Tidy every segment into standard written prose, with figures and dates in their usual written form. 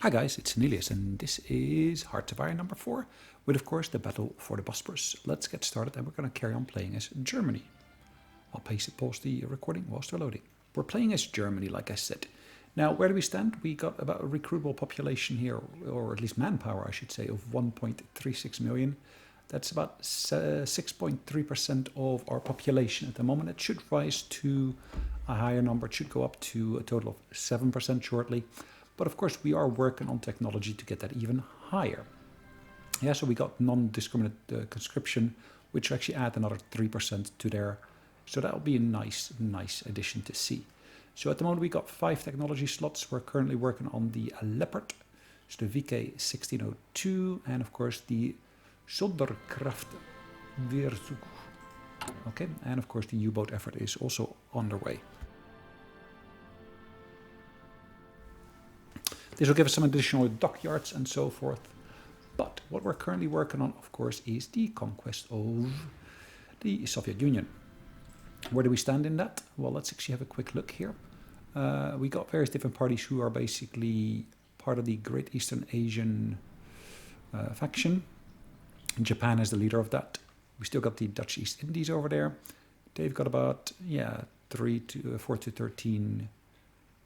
Hi guys, it's Sonelias, and this is Hearts of Iron number 4, with of course the battle for the Bosporus. Let's get started, and we're going to carry on playing as Germany. I'll pause the recording whilst they're loading. We're playing as Germany, like I said. Now, where do we stand? We got about a recruitable population here, or at least manpower, I should say, of 1.36 million. That's about 6.3% of our population at the moment. It should rise to a higher number. It should go up to a total of 7% shortly. But of course, we are working on technology to get that even higher. Yeah, so we got non-discriminate conscription, which actually add another 3% to there. So that'll be a nice addition to see. So at the moment, we got 5 technology slots. We're currently working on the Leopard, so the VK 1602, and of course the Sonderkraftwerk. Okay, and of course the U-boat effort is also underway. This will give us some additional dockyards and so forth. But what we're currently working on, of course, is the conquest of the Soviet Union. Where do we stand in that? Well, let's actually have a quick look here. We got various different parties who are basically part of the Great Eastern Asian faction. Japan is the leader of that. We still got the Dutch East Indies over there. They've got about 4 to 13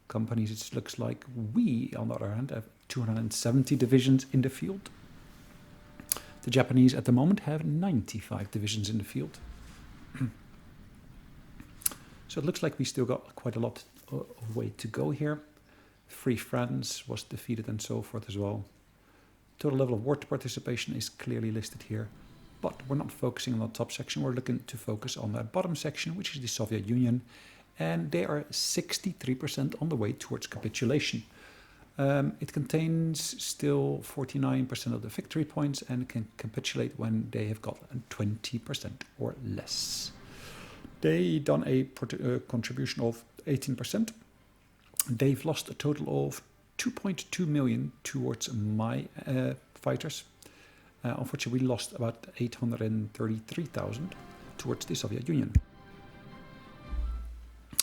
companies. It looks like we, on the other hand, have 270 divisions in the field. The Japanese at the moment have 95 divisions in the field. So it looks like we still got quite a lot of way to go here. Free France was defeated and so forth as well. Total level of war participation is clearly listed here. But we're not focusing on the top section. We're looking to focus on that bottom section, which is the Soviet Union. And they are 63% on the way towards capitulation. It contains still 49% of the victory points and can capitulate when they have got 20% or less. They done a contribution of 18%. They've lost a total of 2.2 million towards my fighters. Unfortunately, we lost about 833,000 towards the Soviet Union.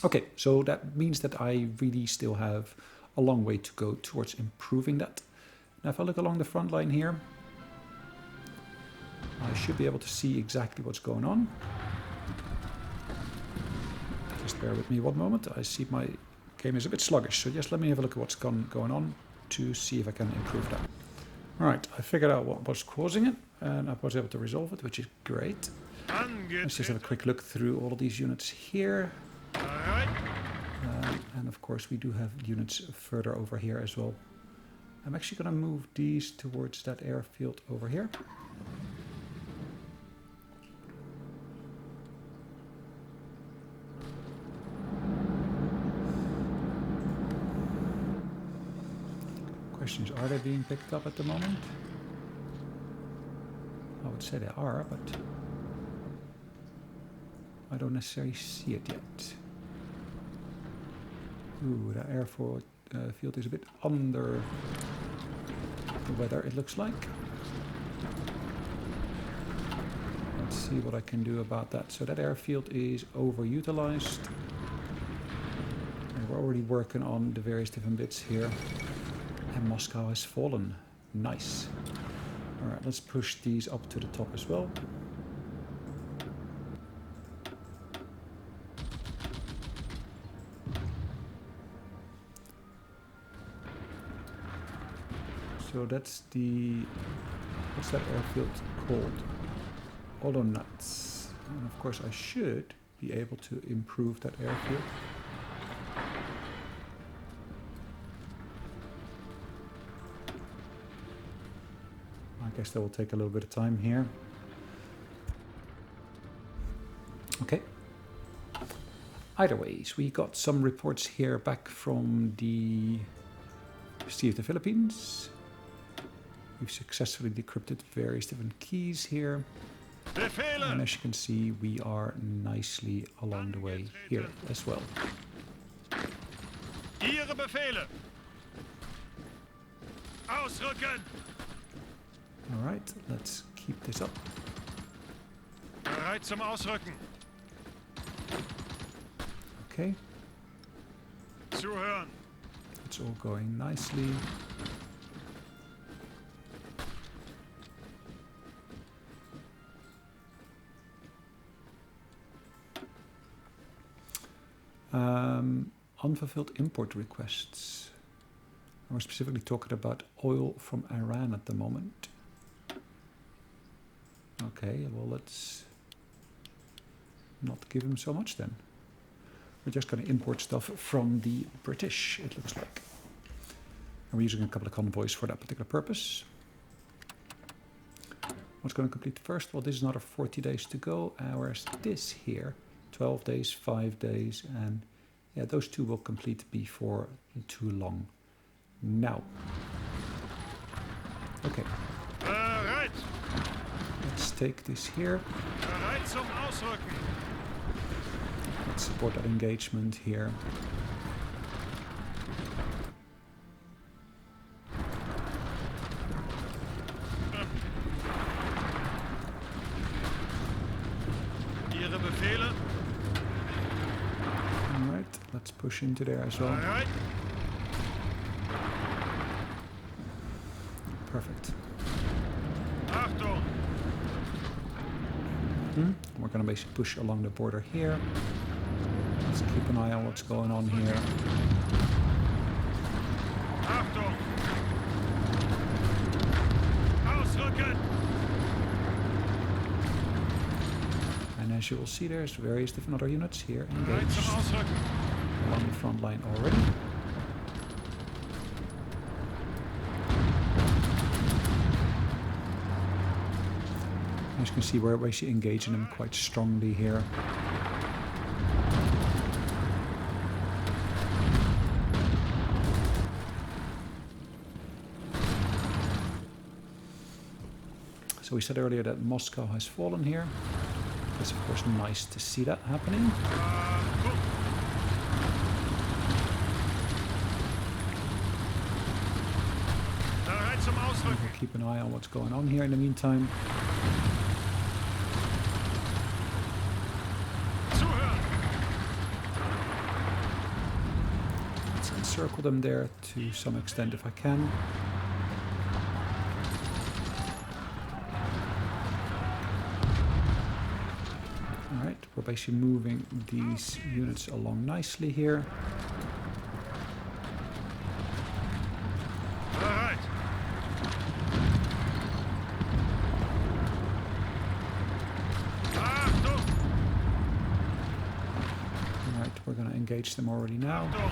Okay, so that means that I really still have a long way to go towards improving that. Now, if I look along the front line here, I should be able to see exactly what's going on. Just bear with me one moment. I see my game is a bit sluggish, so just let me have a look at what's going on to see if I can improve that. All right, I figured out what was causing it, and I was able to resolve it, which is great. Let's just have a quick look through all of these units here. And of course we do have units further over here as well. I'm actually going to move these towards that airfield over here. Questions, are they being picked up at the moment? I would say they are, but I don't necessarily see it yet. Ooh, that airfield field is a bit under the weather, it looks like. Let's see what I can do about that. So that airfield is overutilized. And we're already working on the various different bits here. And Moscow has fallen. Nice. Alright, let's push these up to the top as well. So that's what's that airfield called? Olonuts. And of course I should be able to improve that airfield. I guess that will take a little bit of time here. Okay. Either ways, we got some reports here back from the Sea of the Philippines. We've successfully decrypted various different keys here. And as you can see, we are nicely along the way here as well. Ihre Befehle. Ausrücken. All right, let's keep this up. Bereit zum Ausrücken. Okay. Zuhören. It's all going nicely. Unfulfilled import requests. We're specifically talking about oil from Iran at the moment. Okay, well, let's not give him so much then. We're just going to import stuff from the British, it looks like. And we're using a couple of convoys for that particular purpose. What's going to complete first? Well, this is another 40 days to go. Whereas this here, 12 days, 5 days, and yeah, those two will complete before too long. Now. Okay. Bereit! Let's take this here. Bereit zum Ausrücken! Let's support that engagement here. Ihre Befehle? Alright, let's push into there as well. Bereit! Perfect. Achtung! We're going to basically push along the border here. Let's keep an eye on what's going on here. Achtung! Ausrücken! And as you will see, there's various different other units here Bereit zum engaged Ausrücken! along the front line already. As you can see, we're basically engaging them quite strongly here. So we said earlier that Moscow has fallen here. It's of course nice to see that happening. Gut! Bereit zum Ausrücken! We'll keep an eye on what's going on here in the meantime. Zuhören! Let's encircle them there to some extent if I can. Alright, we're basically moving these units along nicely here. Bereit! Achtung! Alright, we're going to engage them already now. Achtung!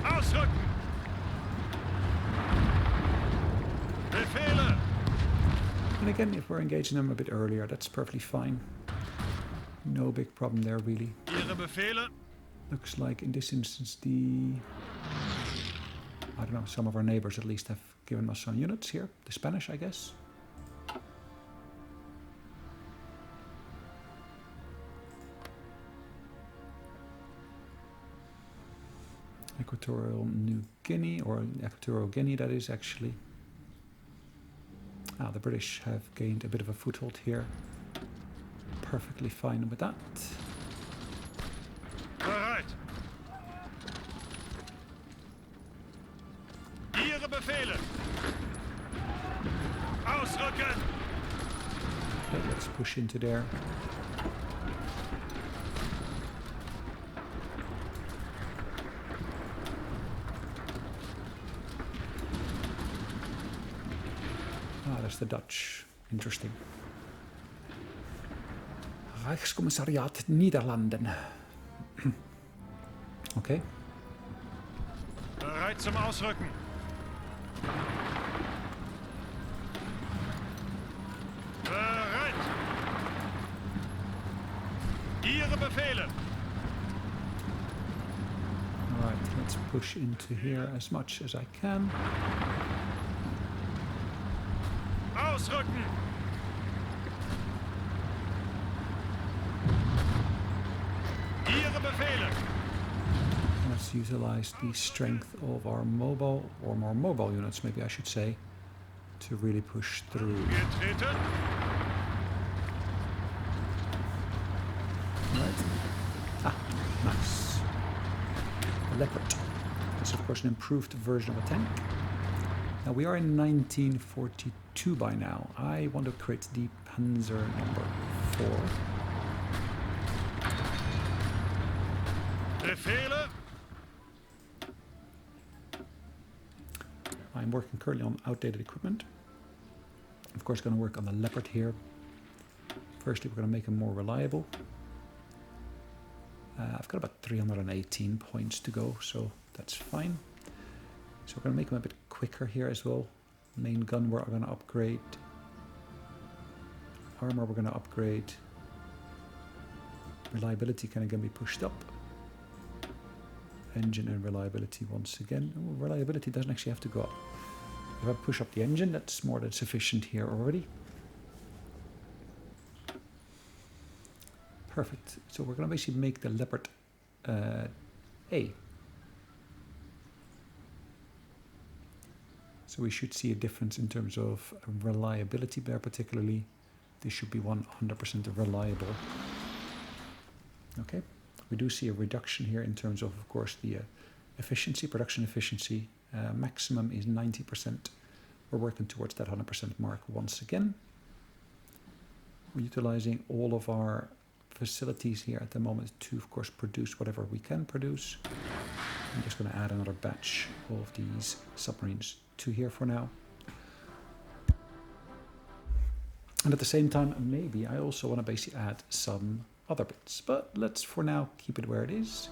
Ausrücken! Befehle! And again, if we're engaging them a bit earlier, that's perfectly fine. No big problem there, really. Ihre Befehle? Looks like in this instance I don't know, some of our neighbors at least have given us some units here. The Spanish, I guess. Equatorial New Guinea, or Equatorial Guinea that is actually. The British have gained a bit of a foothold here. Perfectly fine with that. Bereit! Ihre Befehle! Ausrücken! Okay, let's push into there. That's the Dutch. Interesting. Rijkskommissariat Niederlanden. Okay. Bereit zum Ausrücken! Bereit! Ihre Befehle! Alright, let's push into here as much as I can. Ausrücken! Ihre Befehle! Let's utilize the strength of our mobile, or more mobile units, maybe I should say, to really push through. Getreten! Right. Nice. Leopard. It's of course an improved version of a tank. Now we are in 1942 by now. I want to create the Panzer number 4. Befehle. I'm working currently on outdated equipment. Of course, going to work on the Leopard here. Firstly, we're going to make him more reliable. I've got about 318 points to go, so that's fine. So we're going to make him a bit quicker here as well. Main gun we're going to upgrade. Armor we're going to upgrade. Reliability kind of going to be pushed up. Engine and reliability once again. Oh, reliability doesn't actually have to go up. If I push up the engine, that's more than sufficient here already. Perfect. So we're going to basically make the Leopard A. So we should see a difference in terms of reliability there particularly. This should be 100% reliable. Okay. We do see a reduction here in terms of course, the efficiency, production efficiency. Maximum is 90%. We're working towards that 100% mark once again. We're utilizing all of our facilities here at the moment to, of course, produce whatever we can produce. I'm just going to add another batch of these submarines to here for now. And at the same time, maybe I also want to basically add some other bits, but let's for now keep it where it is.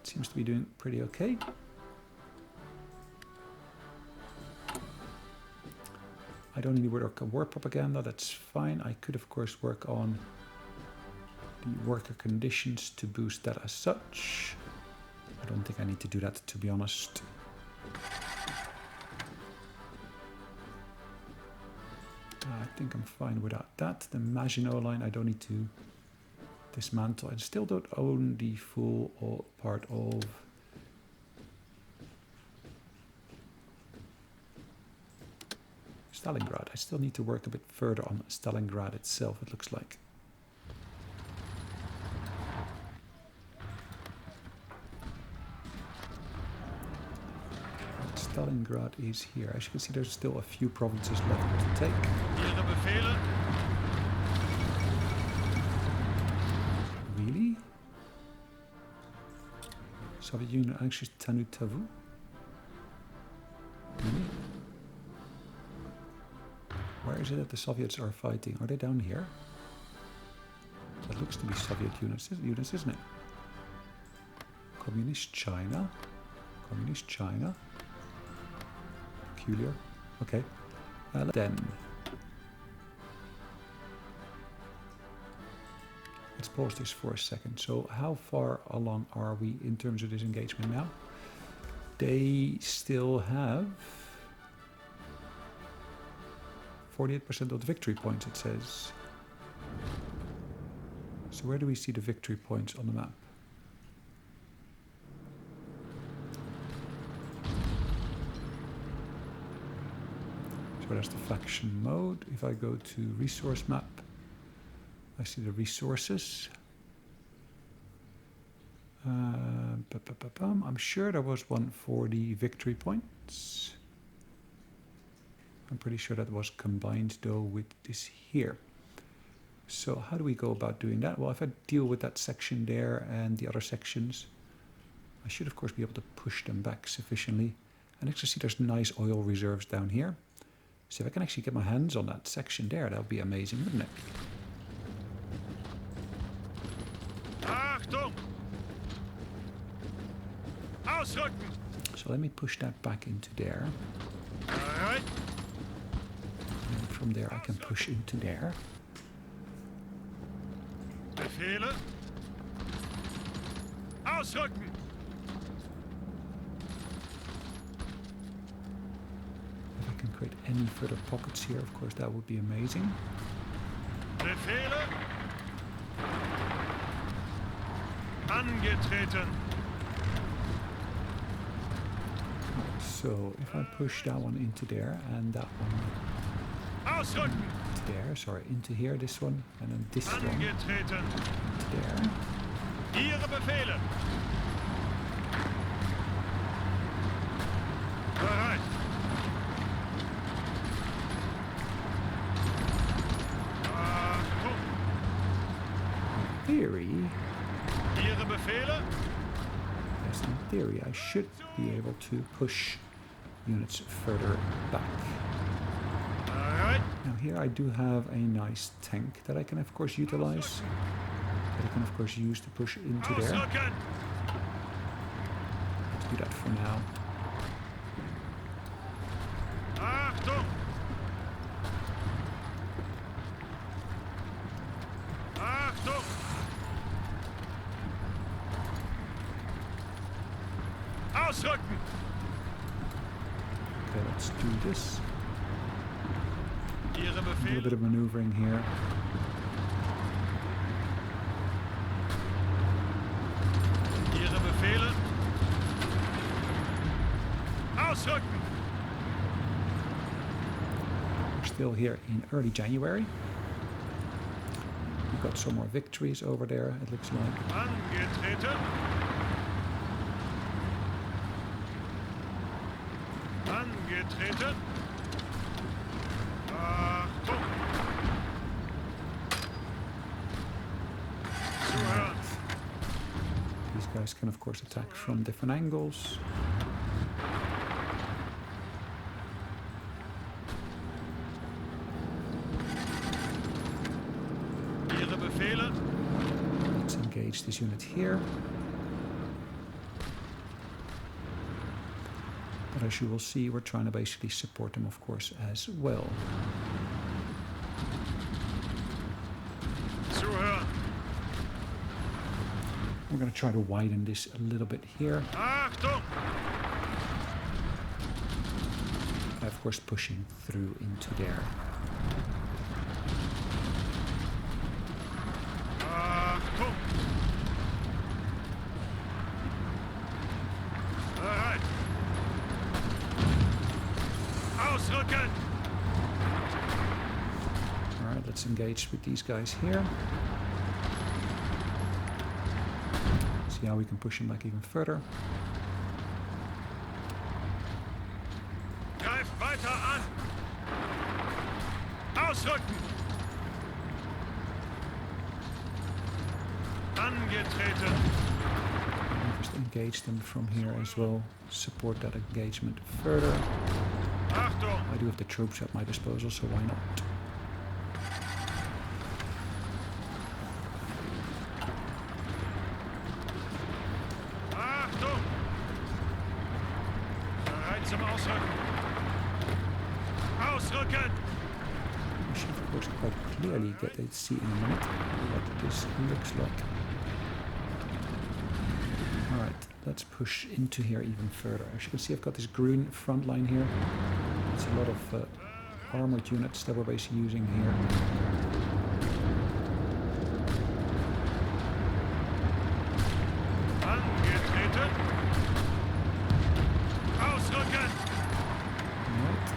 It seems to be doing pretty okay. I don't need to work on war propaganda, that's fine. I could of course work on the worker conditions to boost that as such. I don't think I need to do that, to be honest. I think I'm fine without that. The Maginot line I don't need to dismantle. I still don't own the full part of Stalingrad. I still need to work a bit further on Stalingrad itself, it looks like. Stalingrad is here. As you can see, there's still a few provinces left to take. Ihre Befehle. Really? Soviet Union anxious Tanu Tavu? Really? Where is it that the Soviets are fighting? Are they down here? That looks to be Soviet units, isn't it? Communist China. Communist China. Peculiar. Okay. Then let's pause this for a second. So how far along are we in terms of this engagement now? They still have 48% of the victory points, it says. So where do we see the victory points on the map? So there's the faction mode. If I go to resource map, I see the resources. I'm sure there was one for the victory points. I'm pretty sure that was combined though with this here. So how do we go about doing that? Well, if I deal with that section there and the other sections, I should of course be able to push them back sufficiently. And actually see there's nice oil reserves down here. So if I can actually get my hands on that section there, that would be amazing, wouldn't it? Achtung! Ausrücken! So let me push that back into there. Bereit? And from there I can push into there. Befehle. Ausrücken! If I can create any further pockets here, of course, that would be amazing. Befehle. Angetreten. So if I push that one into there and that one Ausrücken! into there, sorry, into here, this one, and then this one into Angetreten. there. Ihre Befehle. Bereit. Achtung! theory, Ihre Befehle? yes, in theory, I should be able to push units further back. All right. Now here I do have a nice tank that I can of course utilize. That I can of course use to push into there. Ausrücken! Let's do that for now. Achtung! Achtung! Ausrücken! Okay, let's do this. Ihre A little Befehle? bit of maneuvering here. Ihre Befehle? Ausrücken! We're still here in early January. We've got some more victories over there, it looks like. Angetreten! Angetreten! Achtung! Zuhören! These guys can of course attack from different angles. Ihre Befehle? Let's engage this unit here. But as you will see, we're trying to basically support them, of course, as well. Zuhören! We're going to try to widen this a little bit here. Achtung! By, of course, pushing through into there. Achtung! Bereit! Ausrücken! Alright, let's engage with these guys here. See how we can push them back even further. Greif weiter an! Ausrücken! Angetreten! Just engage them from here as well. Support that engagement further. Achtung! I do have the troops at my disposal, so why not? Achtung! Bereit zum Ausrücken! Ausrücken! We should of course quite clearly get to see in a minute what this looks like. Alright, let's push into here even further. As you can see, I've got this green front line here. It's a lot of armored units that we're basically using here. Angetreten! Ausrücken! Right.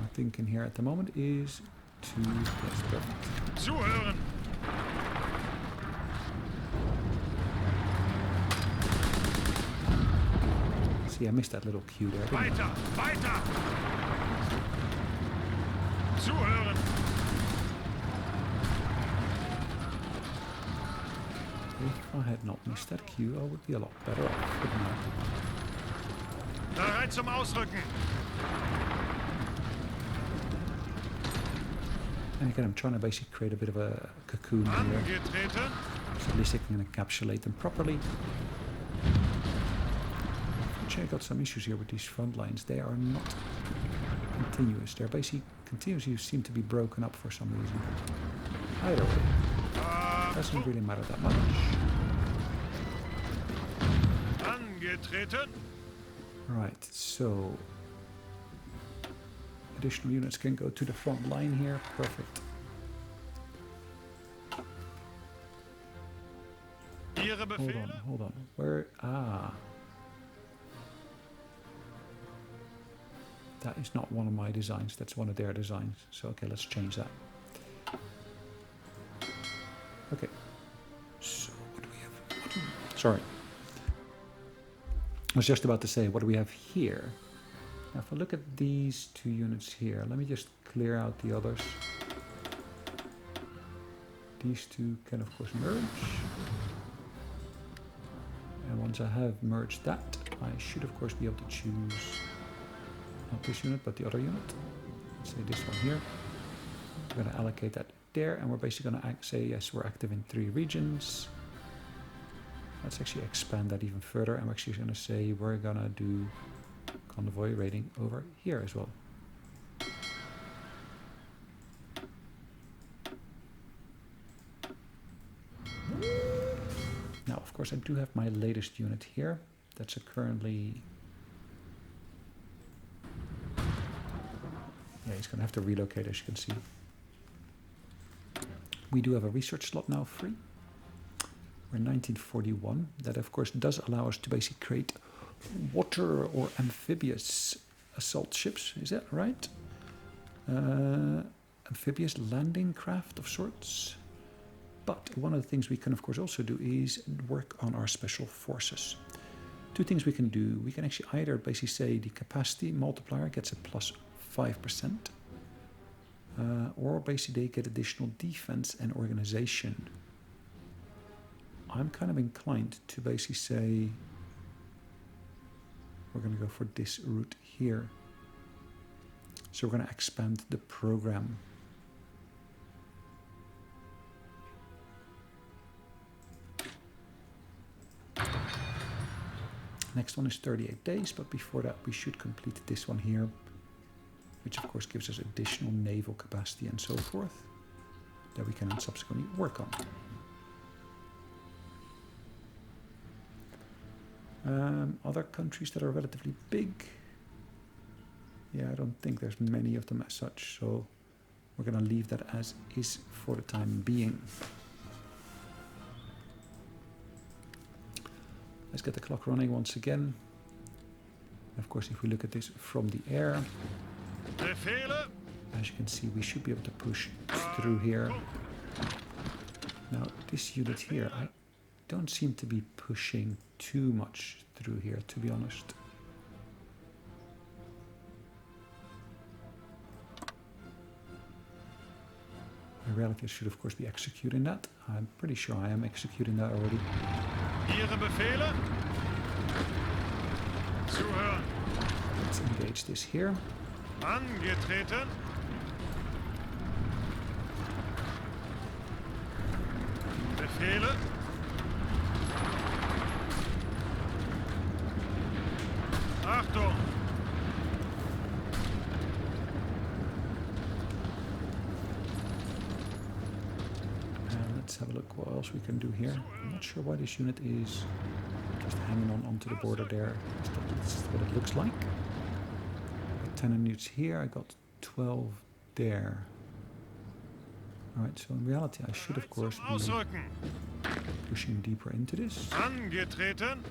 My thinking here at the moment is to... Yes, perfect. Zuhören! See, I missed that little cue there, didn't I? Weiter! Weiter! Zuhören! If I had not missed that cue, I would be a lot better off, wouldn't I? Bereit zum Ausrücken! And again, I'm trying to basically create a bit of a cocoon here, Angetreten! so at least I can encapsulate them properly. Actually, I got some issues here with these front lines. They are not continuous. They're basically continuous. You seem to be broken up for some reason. Either way, doesn't really matter that much. Angetreten! Right, so additional units can go to the front line here. Perfect. Ihre Befehle? Hold on. Where? Ah. That is not one of my designs. That's one of their designs. So, okay, let's change that. Okay. So, what do we have? Sorry. I was just about to say, what do we have here? Now if I look at these two units here, let me just clear out the others. These two can of course merge. And once I have merged that, I should of course be able to choose not this unit but the other unit. Let's say this one here. We're going to allocate that there, and we're basically going to say yes, we're active in 3 regions. Let's actually expand that even further. I'm actually going to say we're going to do convoy raiding over here as well. Now, of course, I do have my latest unit here. That's a currently... Yeah, he's going to have to relocate, as you can see. We do have a research slot now free. We're in 1941. That, of course, does allow us to basically create water or amphibious assault ships. Is that right? Amphibious landing craft of sorts. But one of the things we can, of course, also do is work on our special forces. 2 things we can do. We can actually either basically say the capacity multiplier gets a plus 5%. Or basically they get additional defense and organization. I'm kind of inclined to basically say we're going to go for this route here. So we're going to expand the program. Next one is 38 days, but before that we should complete this one here, which of course gives us additional naval capacity and so forth that we can then subsequently work on. Other countries that are relatively big, yeah, I don't think there's many of them as such, so we're going to leave that as is for the time being. Let's get the clock running once again. Of course, if we look at this from the air, as you can see, we should be able to push through here. Now, this unit here, I don't seem to be pushing too much through here, to be honest. In reality, I should of course be executing that. I'm pretty sure I am executing that already. Ihre Befehle? Zuhören. Let's engage this here. Angetreten. Befehle. Achtung. Let's have a look what else we can do here. I'm not sure why this unit is just hanging on onto the border there. This is what it looks like. I got 10 units here, I got 12 there. Alright, so in reality I should of course be pushing deeper into this. Angetreten.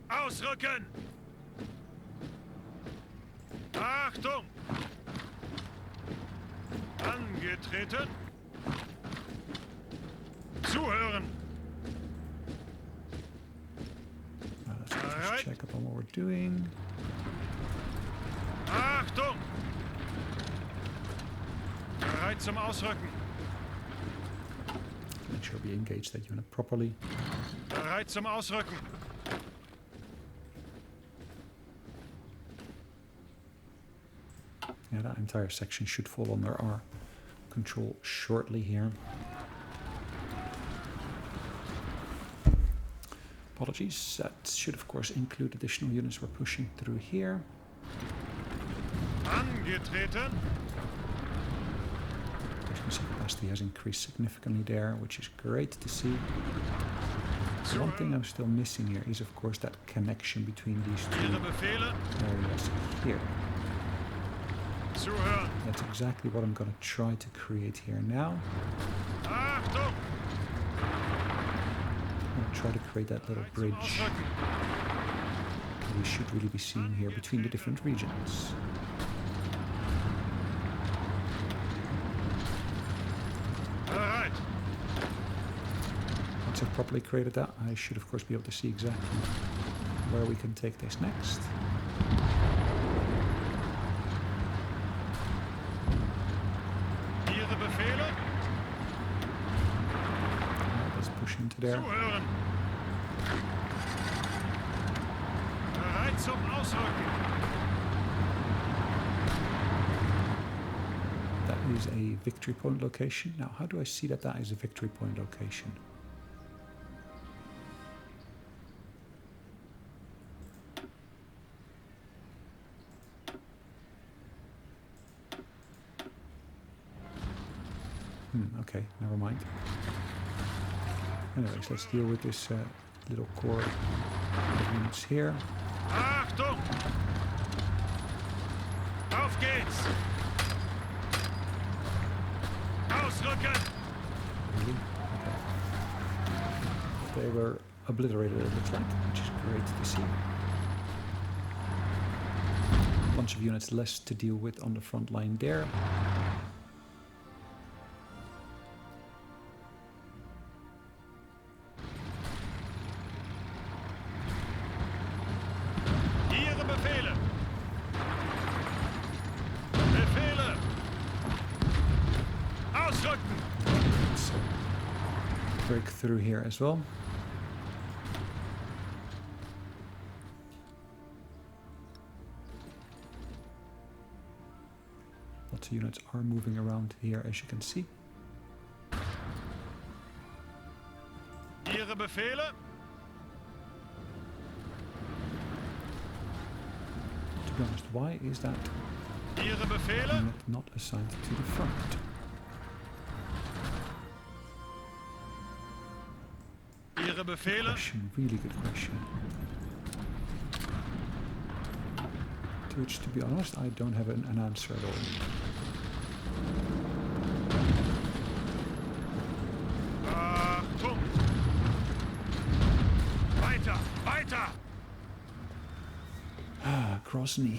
Ausrücken. Achtung. Angetreten. Zuhören. Let's just check up on what we're doing. Achtung. Bereit zum Ausrücken. Make sure we engage that unit properly. Bereit zum Ausrücken. Yeah, that entire section should fall under our control shortly here. Apologies, that should of course include additional units we're pushing through here. Angetreten. Capacity has increased significantly there, which is great to see. The one thing I'm still missing here is of course that connection between these two areas here. Zuhören. That's exactly what I'm going to try to create here now. Achtung. I'm going to try to create that little bridge that we should really be seeing here between the different regions. Bereit. Once I've properly created that, I should of course be able to see exactly where we can take this next. Ihre Befehle? Let's push into there. Zuhören. Bereit zum Ausrücken. That is a victory point location. Now, how do I see that that is a victory point location? Okay, never mind. Anyways, let's deal with this little core of units here. Achtung! Auf geht's! Ausrücken! Really? Okay. They were obliterated, it looks like, which is great to see. A bunch of units less to deal with on the front line there. Ihre Befehle! Befehle! Ausrücken! Let's break through here as well. Lots of units are moving around here, as you can see. Ihre Befehle? To be honest, why is that Ihre Befehle? unit not assigned to the front? Ihre Befehle? Question, really good question. To which, to be honest, I don't have an answer at all. Achtung! Weiter! Weiter! Ah, Grozny.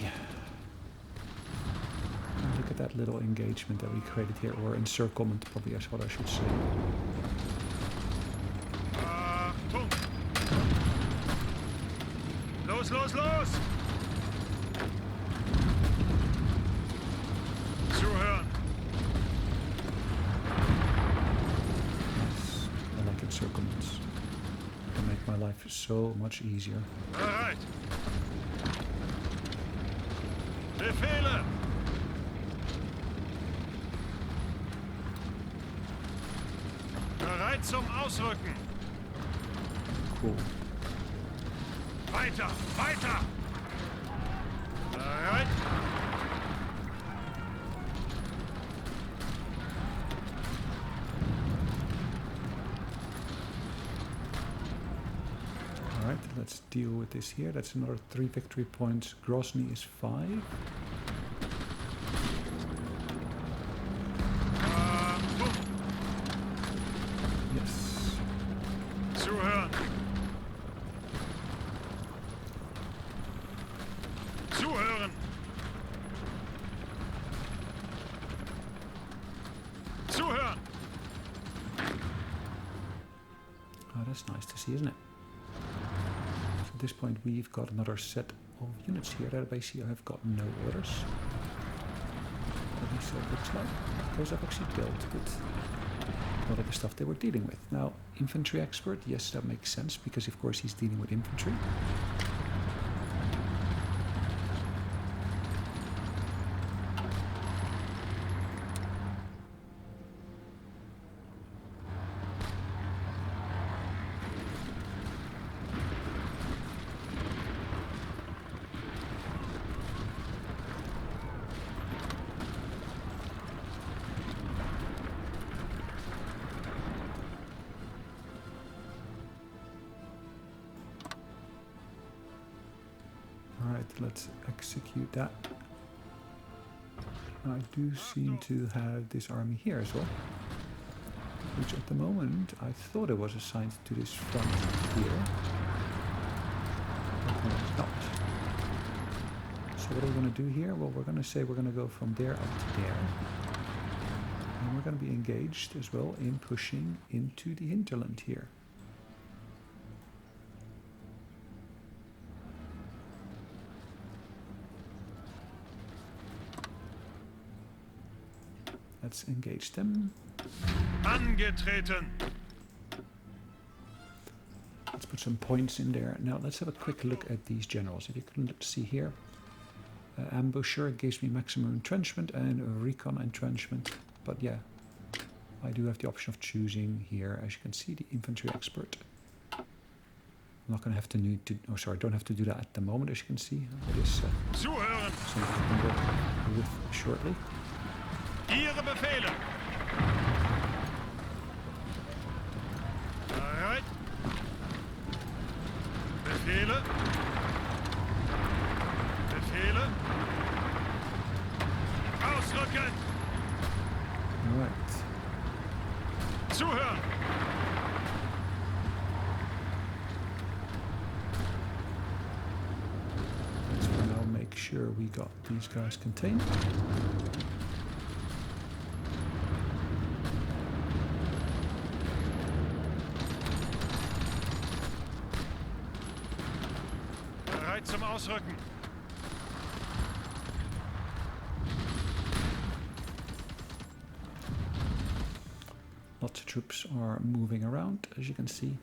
Look at that little engagement that we created here, or encirclement, probably is what I should say. Achtung! Los, los, los! Zuhören! Yes, I like encirclements. They make my life so much easier. Bereit! Befehle! Bereit zum Ausrücken! Cool. Weiter! Weiter! Bereit! Alright, let's deal with this here. That's another 3 victory points. Grozny is 5. Achtung! Yes. Zuhören! Zuhören! Zuhören! Oh, that's nice to see, isn't it? So at this point we've got another set of units here that basically have got no orders. At least it looks like. Those I've actually built with a lot of the stuff they were dealing with. Now, infantry expert, yes, that makes sense because of course he's dealing with infantry. Alright, let's execute that. I do seem to have this army here as well, which at the moment I thought it was assigned to this front here, but no, it's not. So what are we going to do here? Well, we're going to say we're going to go from there up to there, and we're going to be engaged as well in pushing into the hinterland here. Let's engage them. Angetreten. Let's put some points in there. Now let's have a quick look at these generals. If you can see here, ambusher gives me maximum entrenchment and recon entrenchment. But yeah, I do have the option of choosing here, as you can see, the infantry expert. I'm not going to have to need to, oh sorry, I don't have to do that at the moment, as you can see. It is Zuhören. something I can work with shortly. Ihre Befehle. Bereit. Befehle. Befehle. Ausrücken. Right. Zuhören. Let's for now make sure we got these guys contained. Bereit zum Ausrücken. Lots of troops are moving around, as you can see.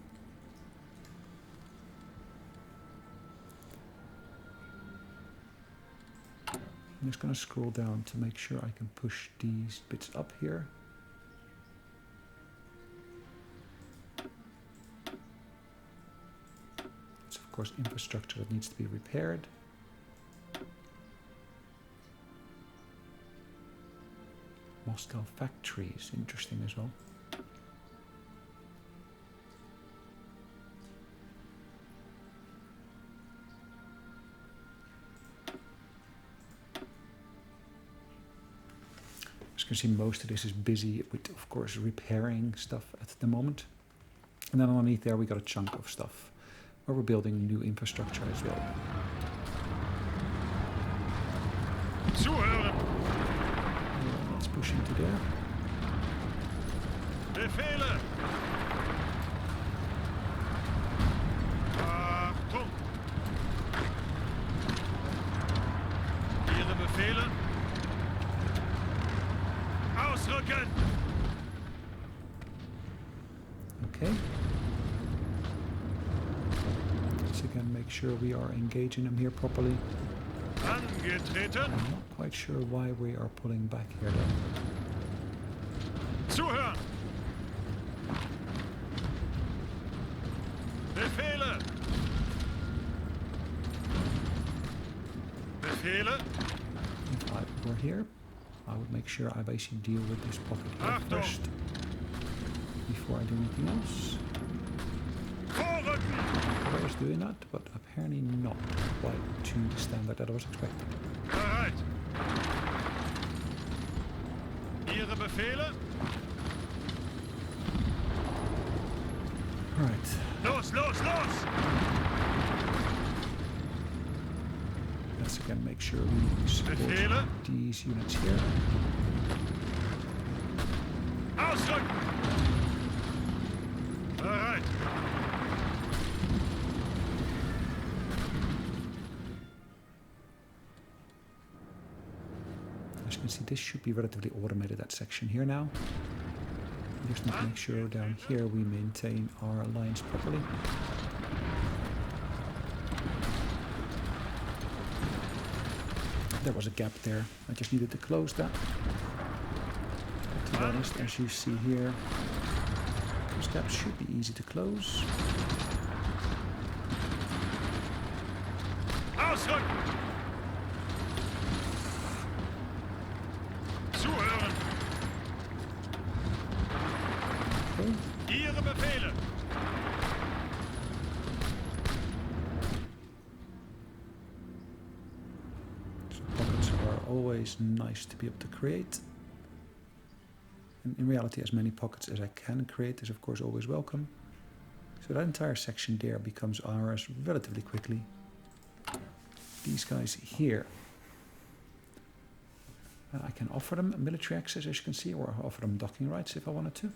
I'm just going to scroll down to make sure I can push these bits up here. It's of course infrastructure that needs to be repaired. Moscow factories, interesting as well. As you can see, most of this is busy with, of course, repairing stuff at the moment. And then underneath there we got a chunk of stuff where we're building new infrastructure as well. Zuhören. Yeah, let's push into there. Befehle. Achtung. Ihre Befehle. Ausrücken. Okay. Let's again make sure we are engaging them here properly. Angetreten. I'm not quite sure why we are pulling back here though. Zuhören. Befehle. Befehle. If I were here, I would make sure I basically deal with this pocket here Achtung. first before I do anything else. Vorrücken. I was doing that, but apparently not quite to the standard that I was expecting. Bereit. Ihre Befehle. Right. Los, los, los. Let's again make sure we support Befehle. these units here. Ausrücken. Bereit. As you can see, this should be relatively automated, that section here now. We just need to make sure down here we maintain our lines properly. There was a gap there. I just needed to close that. To be honest, as you see here, those gaps should be easy to close. Ausrücken. Zuhören. Okay. Ihre Befehle. So pockets are always nice to be able to create. And in reality, as many pockets as I can create is of course always welcome. So that entire section there becomes ours relatively quickly. These guys here, I can offer them military access, as you can see, or offer them docking rights if I wanted to.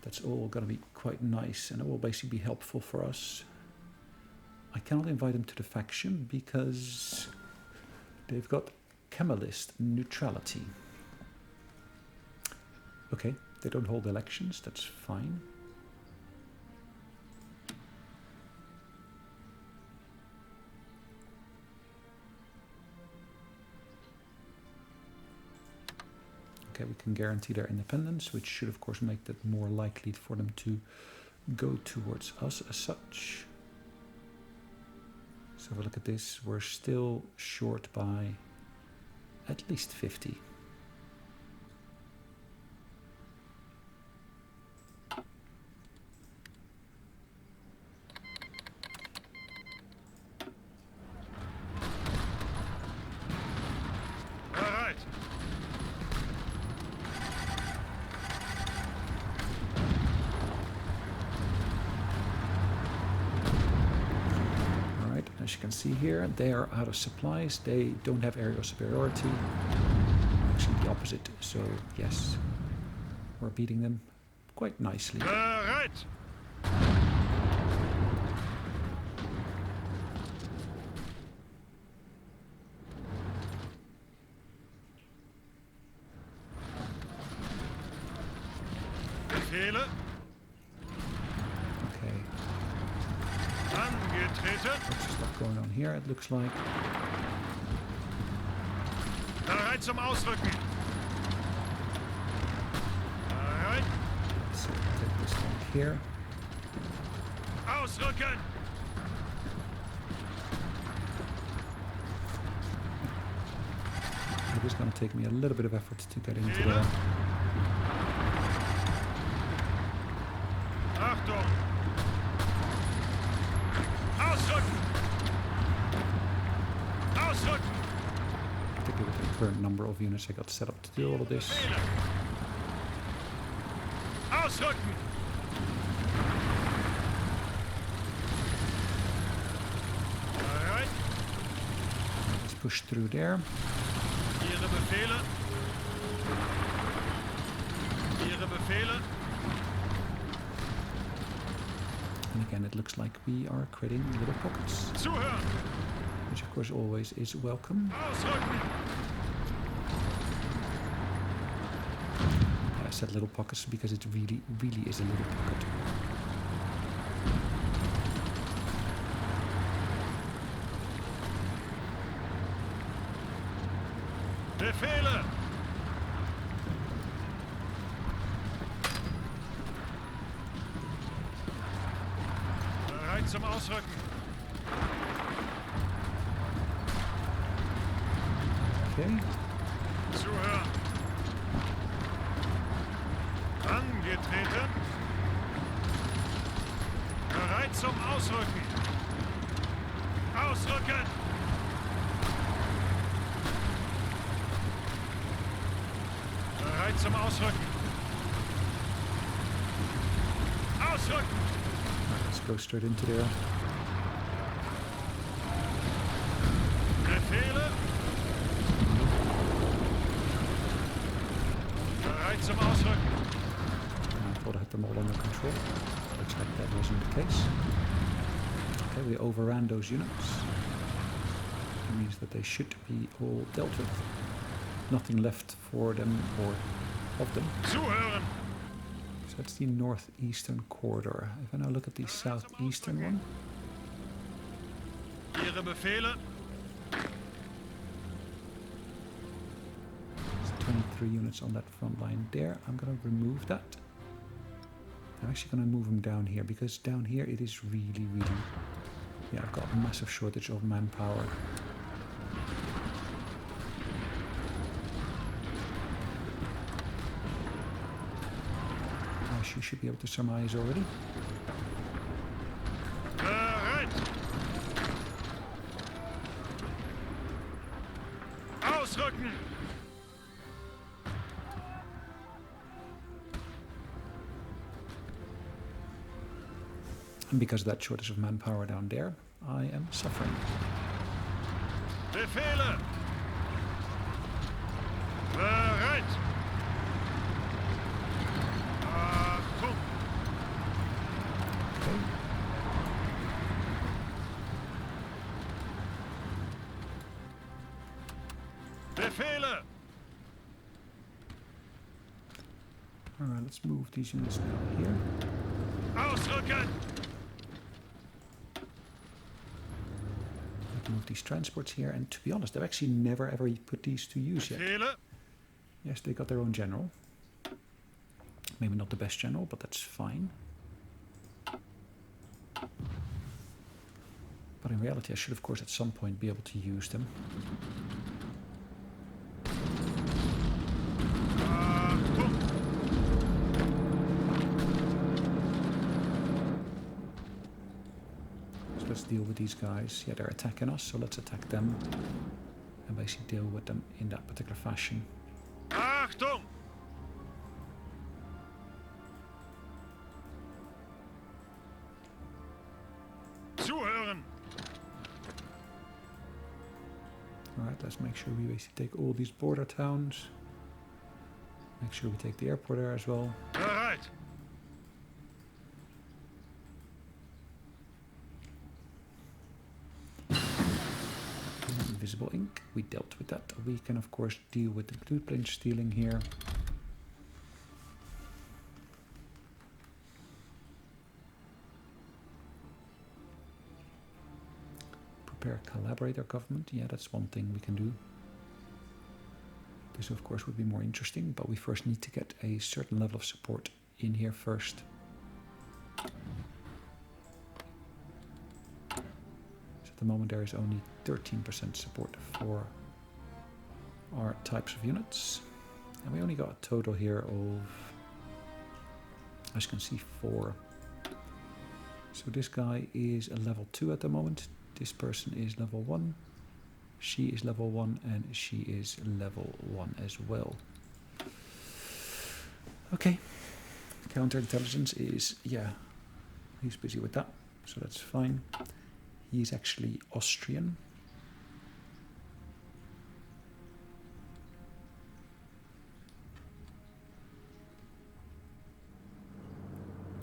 That's all going to be quite nice, and it will basically be helpful for us. I cannot invite them to the faction because they've got Kemalist neutrality. Okay, they don't hold elections, that's fine. Okay, we can guarantee their independence, which should of course make that more likely for them to go towards us as such. So if we look at this, we're still short by at least 50. Bereit. Alright, as you can see here, they are out of supplies. They don't have aerial superiority. Actually the opposite. So yes, we're beating them quite nicely. Bereit. Befehle. Okay, Angetreten. lots of stuff going on here, it looks like. Bereit zum Ausrücken. Bereit. So take this tank here. Ausrücken. It is going to take me a little bit of effort to get into Fehler. there. Achtung. Ausrücken. Ausrücken. Particularly with the current number of units I got set up to do all of this. Befehle. Ausrücken. Bereit. Let's push through there. Ihre Befehle. Ihre Befehle. And again, it looks like we are creating little pockets, Zuhören. which of course always is welcome. Ausrücken. I said little pockets because it really is a little pocket. Befehle. Bereit zum Ausrücken. Okay, Zuhören. Angetreten. Bereit zum Ausrücken. Ausrücken. Bereit zum Ausrücken. Ausrücken. let's go straight into there. Befehle. Bereit zum Ausrücken. I thought I had them all under control. Looks like that wasn't the case. Okay, we overran those units. It means that they should be all dealt with. Nothing left for them or of them. Zuhören. So that's the northeastern corridor. If I now look at the southeastern one, Ihre Befehle. there's 23 units on that front line there. I'm going to remove that. I'm actually going to move them down here because down here it is really, yeah, I've got a massive shortage of manpower. As you should be able to surmise already. Bereit. Ausrücken. And because of that shortage of manpower down there, I am suffering. Befehle. Bereit. Achtung. Okay. Befehle. Alright, let's move these units now here. Ausrücken! We can move these transports here, and to be honest, I've actually never ever put these to use yet. Befehle! Yes, they got their own general. Maybe not the best general, but that's fine. But in reality, I should, of course, at some point be able to use them. Achtung! So let's deal with these guys. Yeah, they're attacking us, so let's attack them. And basically deal with them in that particular fashion. Achtung! Zuhören! Alright, let's make sure we basically take all these border towns. Make sure we take the airport there as well. Bereit! Invisible ink, we dealt with that. We can of course deal with the glue plane stealing here. Prepare collaborator government, yeah, that's one thing we can do. This of course would be more interesting, but we first need to get a certain level of support in here first. At the moment there is only 13% support for our types of units, and we only got a total here of, as you can see, 4. So this guy is a level 2 at the moment, this person is level 1, she is level 1, and she is level 1 as well. Okay, counterintelligence is, yeah, he's busy with that, so that's fine. He's actually Austrian.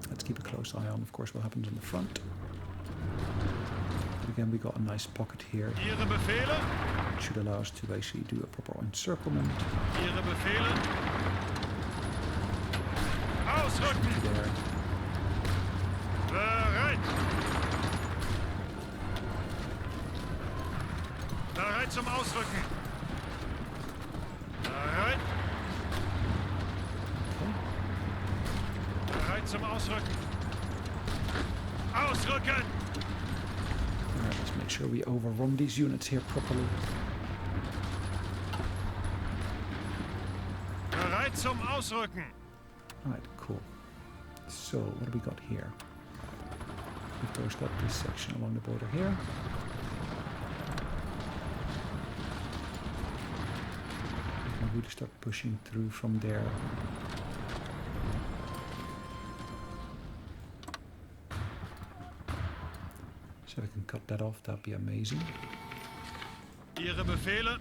Let's keep a close eye on, of course, what happens on the front. But again, we got a nice pocket here. Ihre Befehle! It should allow us to basically do a proper encirclement. Ihre Befehle! Ausrücken! There. Bereit! Bereit zum Ausrücken! Bereit! Okay. Bereit zum Ausrücken! Ausrücken! Alright, let's make sure we overrun these units here properly. Bereit zum Ausrücken! Alright, cool. So, what do we got here? We've course got this section along the border here. We can really start pushing through from there. So we can cut that off, that'd be amazing. Ihre Befehle!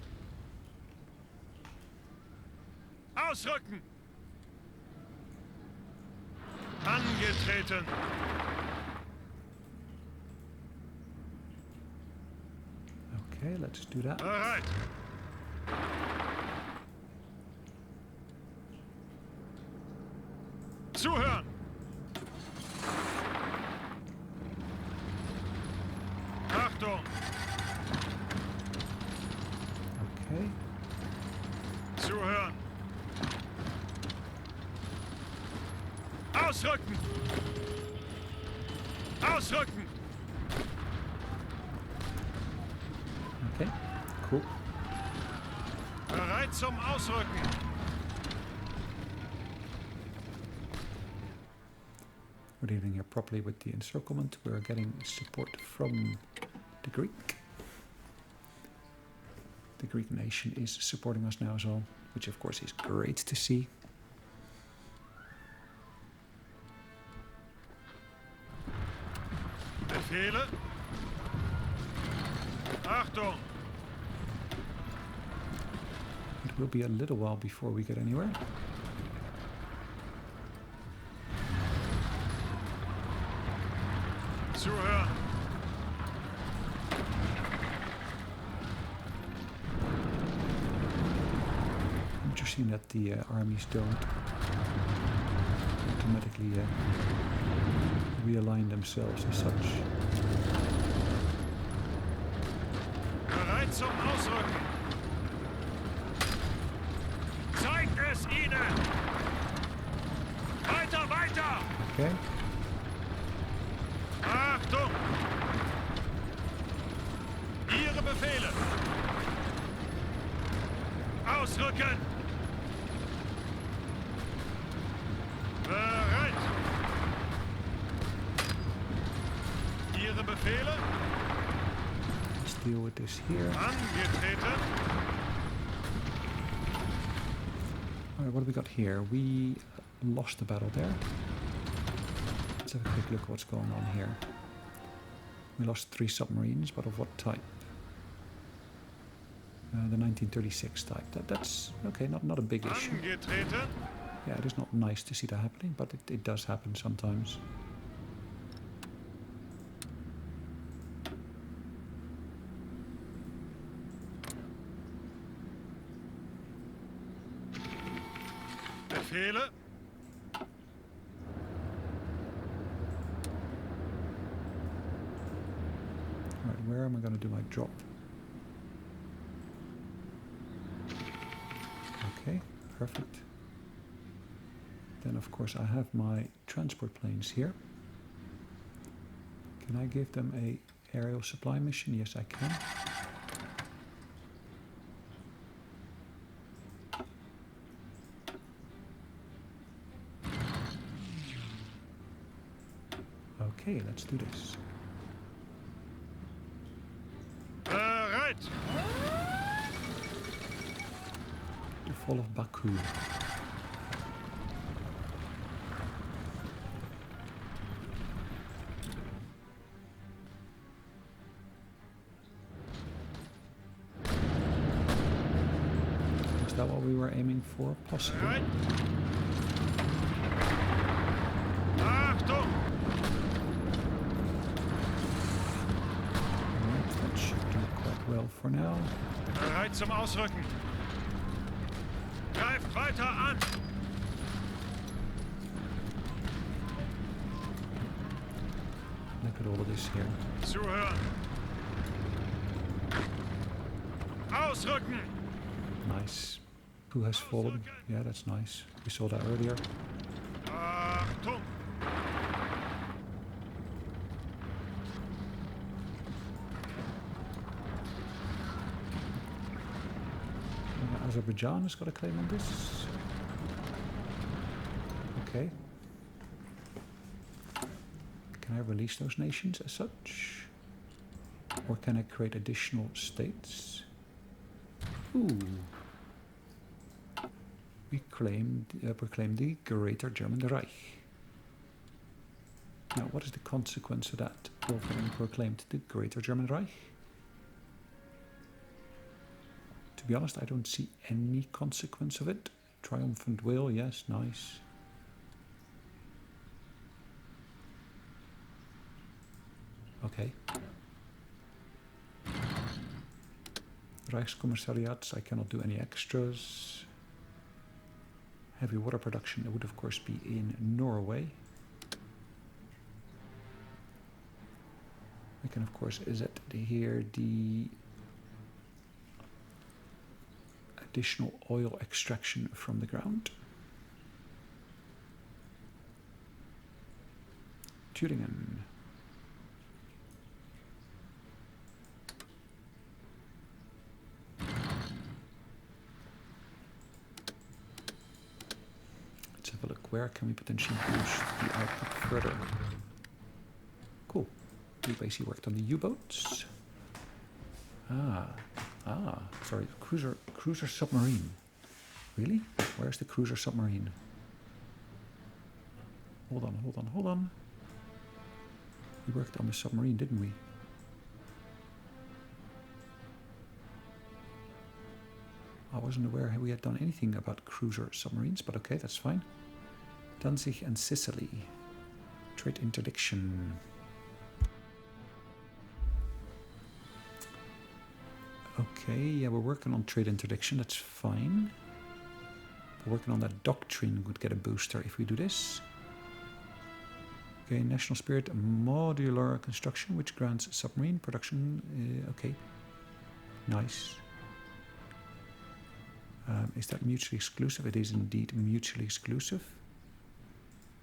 Ausrücken! Angetreten! Okay, let's do that. Bereit! Zuhören! Achtung! Okay. Zuhören! Ausrücken! Ausrücken! Okay, cool. Bereit zum Ausrücken! We're dealing here properly with the encirclement. We're getting support from the Greek. The Greek nation is supporting us now as well, which of course is great to see. Befehle! Achtung! It will be a little while before we get anywhere. Zuhören! Interesting that the armies don't automatically realign themselves as such. Bereit zum Ausrücken. Zeigt es ihnen! Weiter, weiter! Okay. Achtung! Ihre Befehle! Ausrücken! Bereit! Ihre Befehle? Let's deal with this here. Angetreten! Alright, what do we got here? We lost the battle there. Let's have a quick look at what's going on here. We lost 3 submarines, but of what type? The 1936 type. That's okay, not a big issue. Angetreten! Yeah, it is not nice to see that happening, but it does happen sometimes. Befehle? Alright, where am I going to do my drop? Okay, perfect. Then of course I have my transport planes here. Can I give them a aerial supply mission? Yes, I can. Okay, let's do this. Bereit! The fall of Baku. Is that what we were aiming for? Possibly. Bereit! Achtung! Alright, that should do quite well for now. Bereit zum Ausrücken! Greift weiter an! Look at all of this here. Zuhören! Ausrücken! Nice. Who has fallen? Yeah, that's nice. We saw that earlier. Achtung! Azerbaijan has got a claim on this. Okay. Can I release those nations as such? Or can I create additional states? Ooh. We proclaim the Greater German Reich. Now, what is the consequence of that? Of having proclaimed the Greater German Reich? To be honest, I don't see any consequence of it. Triumphant will, yes, nice. Okay. Reichskommissariats, I cannot do any extras. Heavy water production, it would of course be in Norway. I can of course set here the additional oil extraction from the ground. Thüringen. Let's have a look. Where can we potentially boost the output further? Cool. We basically worked on the U-boats. Sorry, cruiser submarine. Really? Where's the cruiser submarine? Hold on. We worked on the submarine, didn't we? I wasn't aware we had done anything about cruiser submarines, but okay, that's fine. Danzig and Sicily. Trade interdiction. Okay, yeah, we're working on trade interdiction, that's fine. We're working on that doctrine, would get a booster if we do this. Okay, National Spirit modular construction, which grants submarine production. Okay, nice. Is that mutually exclusive? It is indeed mutually exclusive.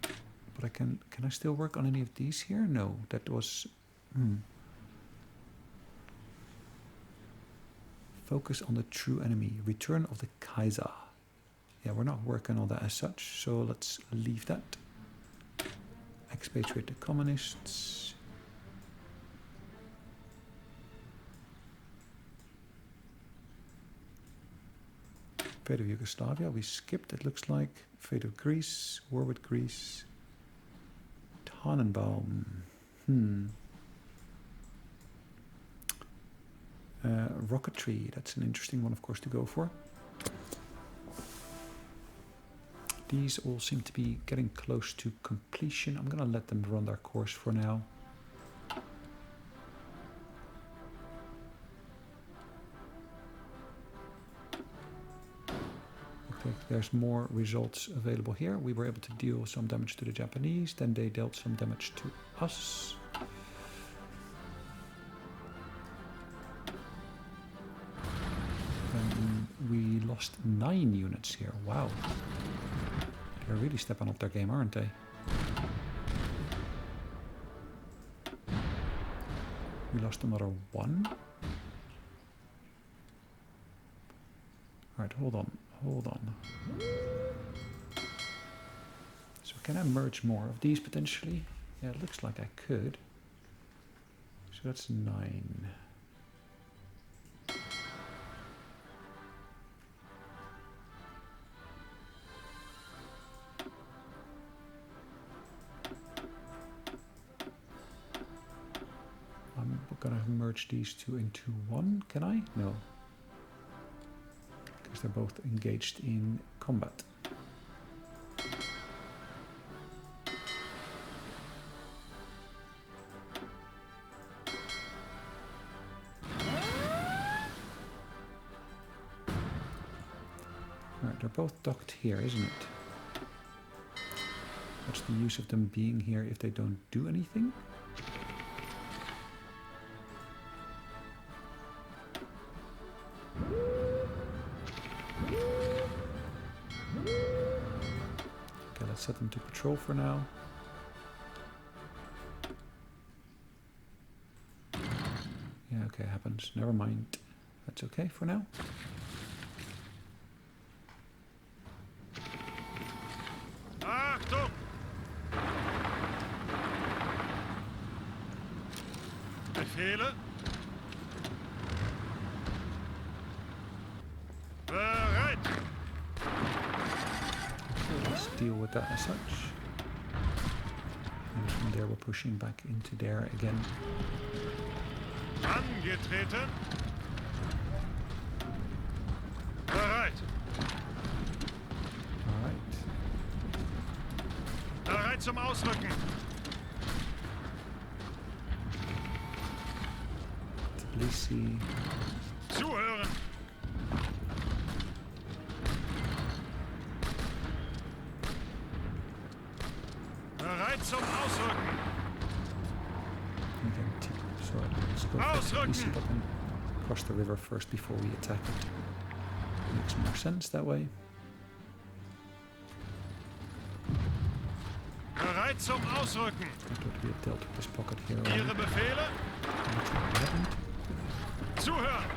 But I can I still work on any of these here? No, that was... Focus on the true enemy. Return of the Kaiser. Yeah, we're not working on that as such, so let's leave that. Expatriate the communists. Fate of Yugoslavia, we skipped, it looks like. Fate of Greece, war with Greece. Tannenbaum. Rocketry, that's an interesting one, of course, to go for. These all seem to be getting close to completion. I'm going to let them run their course for now. Okay, there's more results available here. We were able to deal some damage to the Japanese, then they dealt some damage to us. We lost 9 units here. Wow. They're really stepping up their game, aren't they? We lost another 1. Alright, hold on. So can I merge more of these potentially? Yeah, it looks like I could. So that's 9. I'm gonna merge these two into one, can I? No. Because they're both engaged in combat. Alright, they're both docked here, isn't it? What's the use of them being here if they don't do anything? Set them to patrol for now. Yeah, okay, happens. Never mind. That's okay for now. Achtung! Befehle? Bereit! Let's deal with that as such. And from there we're pushing back into there again. Angetreten. Bereit. Alright. Bereit zum Ausrücken. Tbilisi. Zuhören. Bereit zum Ausrücken. Again, sorry, let's go for Tbilisi, but then cross the river first before we attack it. Makes more sense that way. Bereit zum Ausrücken. I thought we had dealt with this pocket here. Ihre Befehle? Looks like we haven't. Zuhören.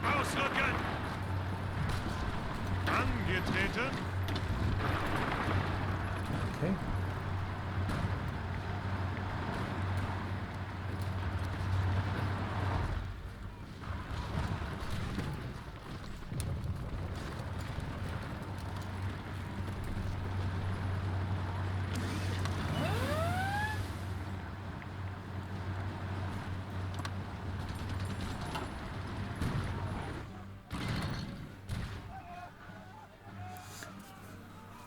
Ausrücken. Angetreten. Okay.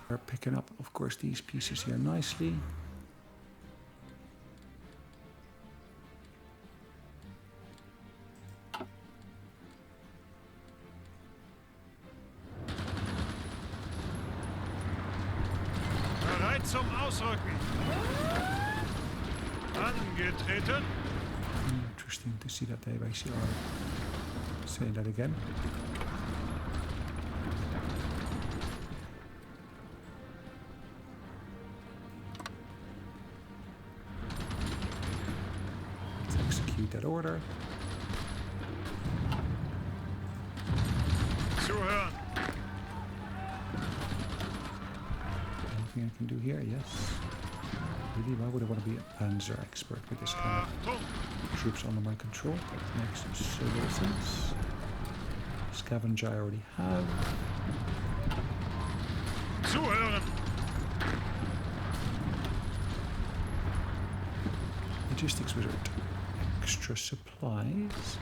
We're picking up, of course, these pieces here nicely. zum Ausrücken. Angetreten. Interesting to see that they basically are saying that again. Let's execute that order. Zuhören. Anything I can do here? Yes. Really, why would I want to be a panzer expert with this kind Achtung. of troops under my control? That makes so little sense. Scavenger I already have. Zuhören. Logistics wizard. Extra supplies.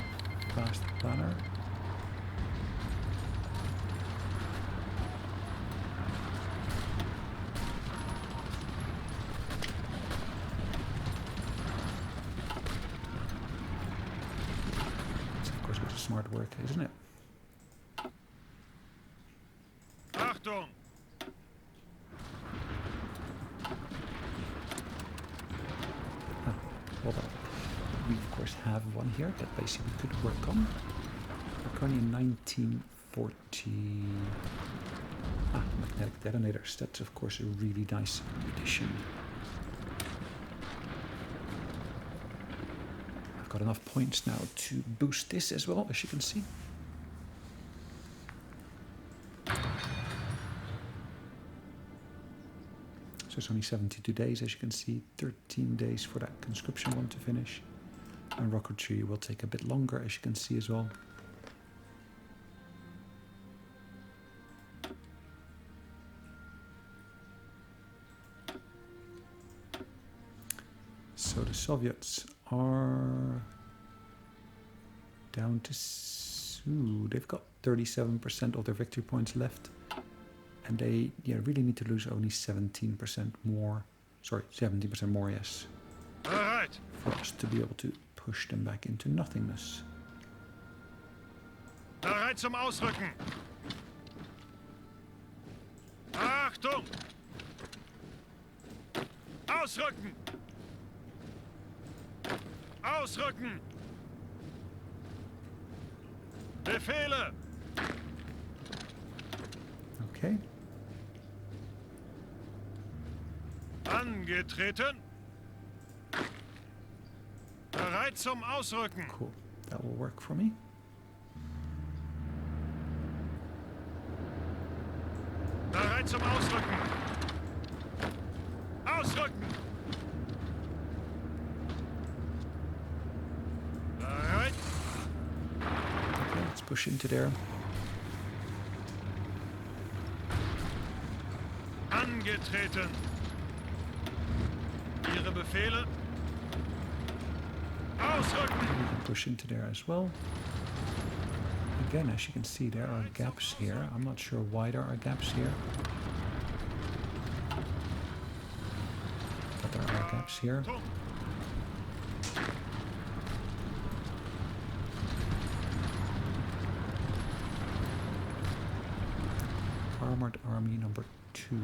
Fast planner. Smart work, isn't it? Achtung. Well, we of course have one here that basically we could work on. We're currently in 1940. Magnetic detonators. That's of course a really nice addition. I've got enough points now to boost this as well, as you can see. So it's only 72 days, as you can see. 13 days for that conscription one to finish. And rocketry will take a bit longer, as you can see as well. So the Soviets are down to... they've got 37% of their victory points left. And they really need to lose only 17% more. Sorry, 17% more, yes. Bereit. For us to be able to push them back into nothingness. Bereit zum Ausrücken. Achtung. Ausrücken. Ausrücken. Befehle. Okay. Angetreten. Bereit zum Ausrücken. Cool. That will work for me. Bereit zum Ausrücken. Ausrücken. Bereit. Okay, let's push into there. Angetreten. Ihre Befehle. Ausrücken. We can push into there as well. Again, as you can see, there are gaps here. I'm not sure why there are gaps here. But there are gaps here. Armored Army number 2.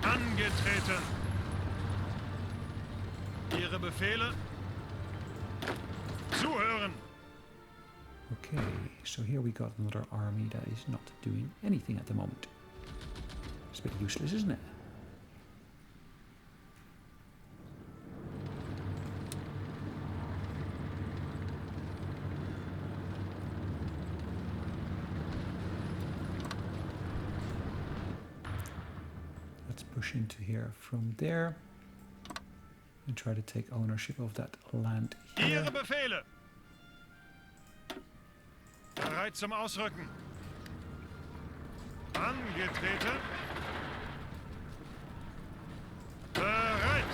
Angetreten. Ihre Befehle. Zuhören. Okay, so here we got another army that is not doing anything at the moment. It's a bit useless, isn't it? Let's push into here from there and try to take ownership of that land here. Ihre Befehle. Bereit zum Ausrücken. Angetreten. Bereit.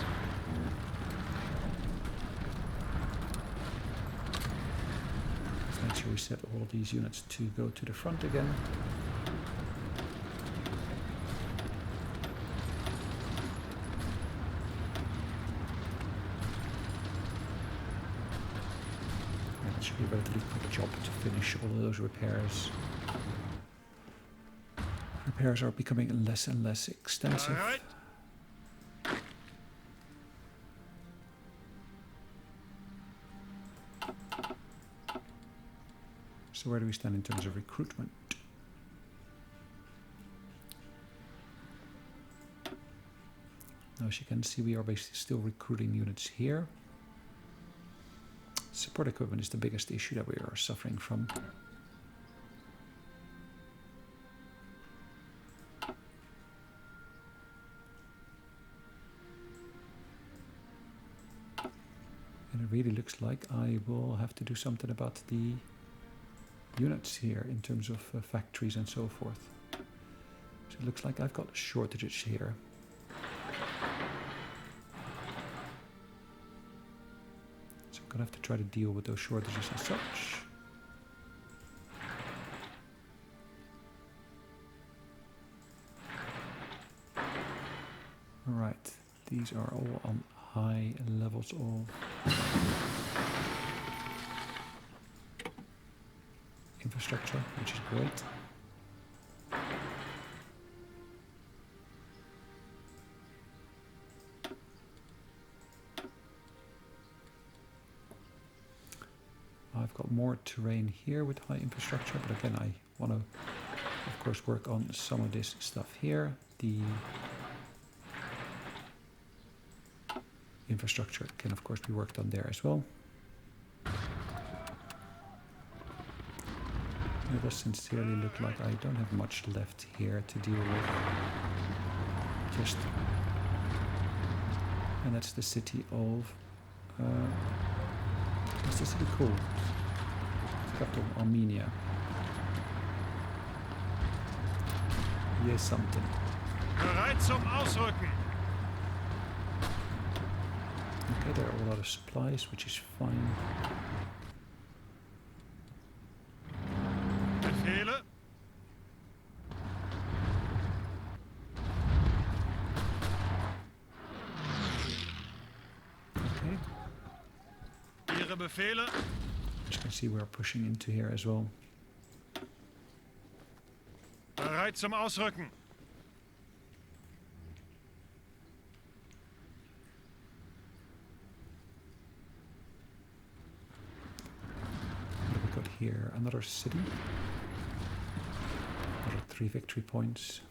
Let's make sure we set all these units to go to the front again. It should be a relatively quick job to finish all of those repairs. Repairs are becoming less and less extensive. Bereit. So where do we stand in terms of recruitment? Now, as you can see, we are basically still recruiting units here. Support equipment is the biggest issue that we are suffering from. And it really looks like I will have to do something about the units here in terms of factories and so forth. So it looks like I've got shortages here. So I'm gonna have to try to deal with those shortages as such. Alright, these are all on high levels of infrastructure, which is great. I've got more terrain here with high infrastructure, but again, I want to, of course, work on some of this stuff here. The infrastructure can, of course, be worked on there as well. It does sincerely look like I don't have much left here to deal with. And that's the city of, what's the city called? Capital, Armenia. Here's something. Bereit zum Ausrücken. Okay, there are a lot of supplies, which is fine. Befehle. Okay. Ihre Befehle. As you can see, we're pushing into here as well. Bereit zum Ausrücken. What have we got here? Another city. Another 3 victory points.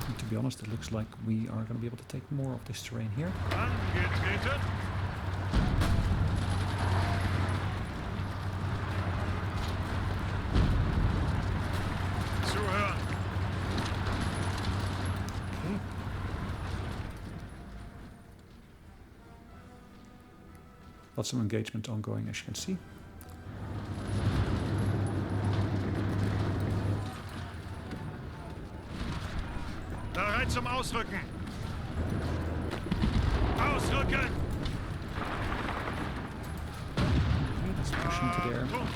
And to be honest, it looks like we are going to be able to take more of this terrain here. Angetreten. Zuhören. Okay. Lots of engagement ongoing, as you can see. Bereit zum Ausrücken. Ausrücken. Okay, let's push into there. Achtung.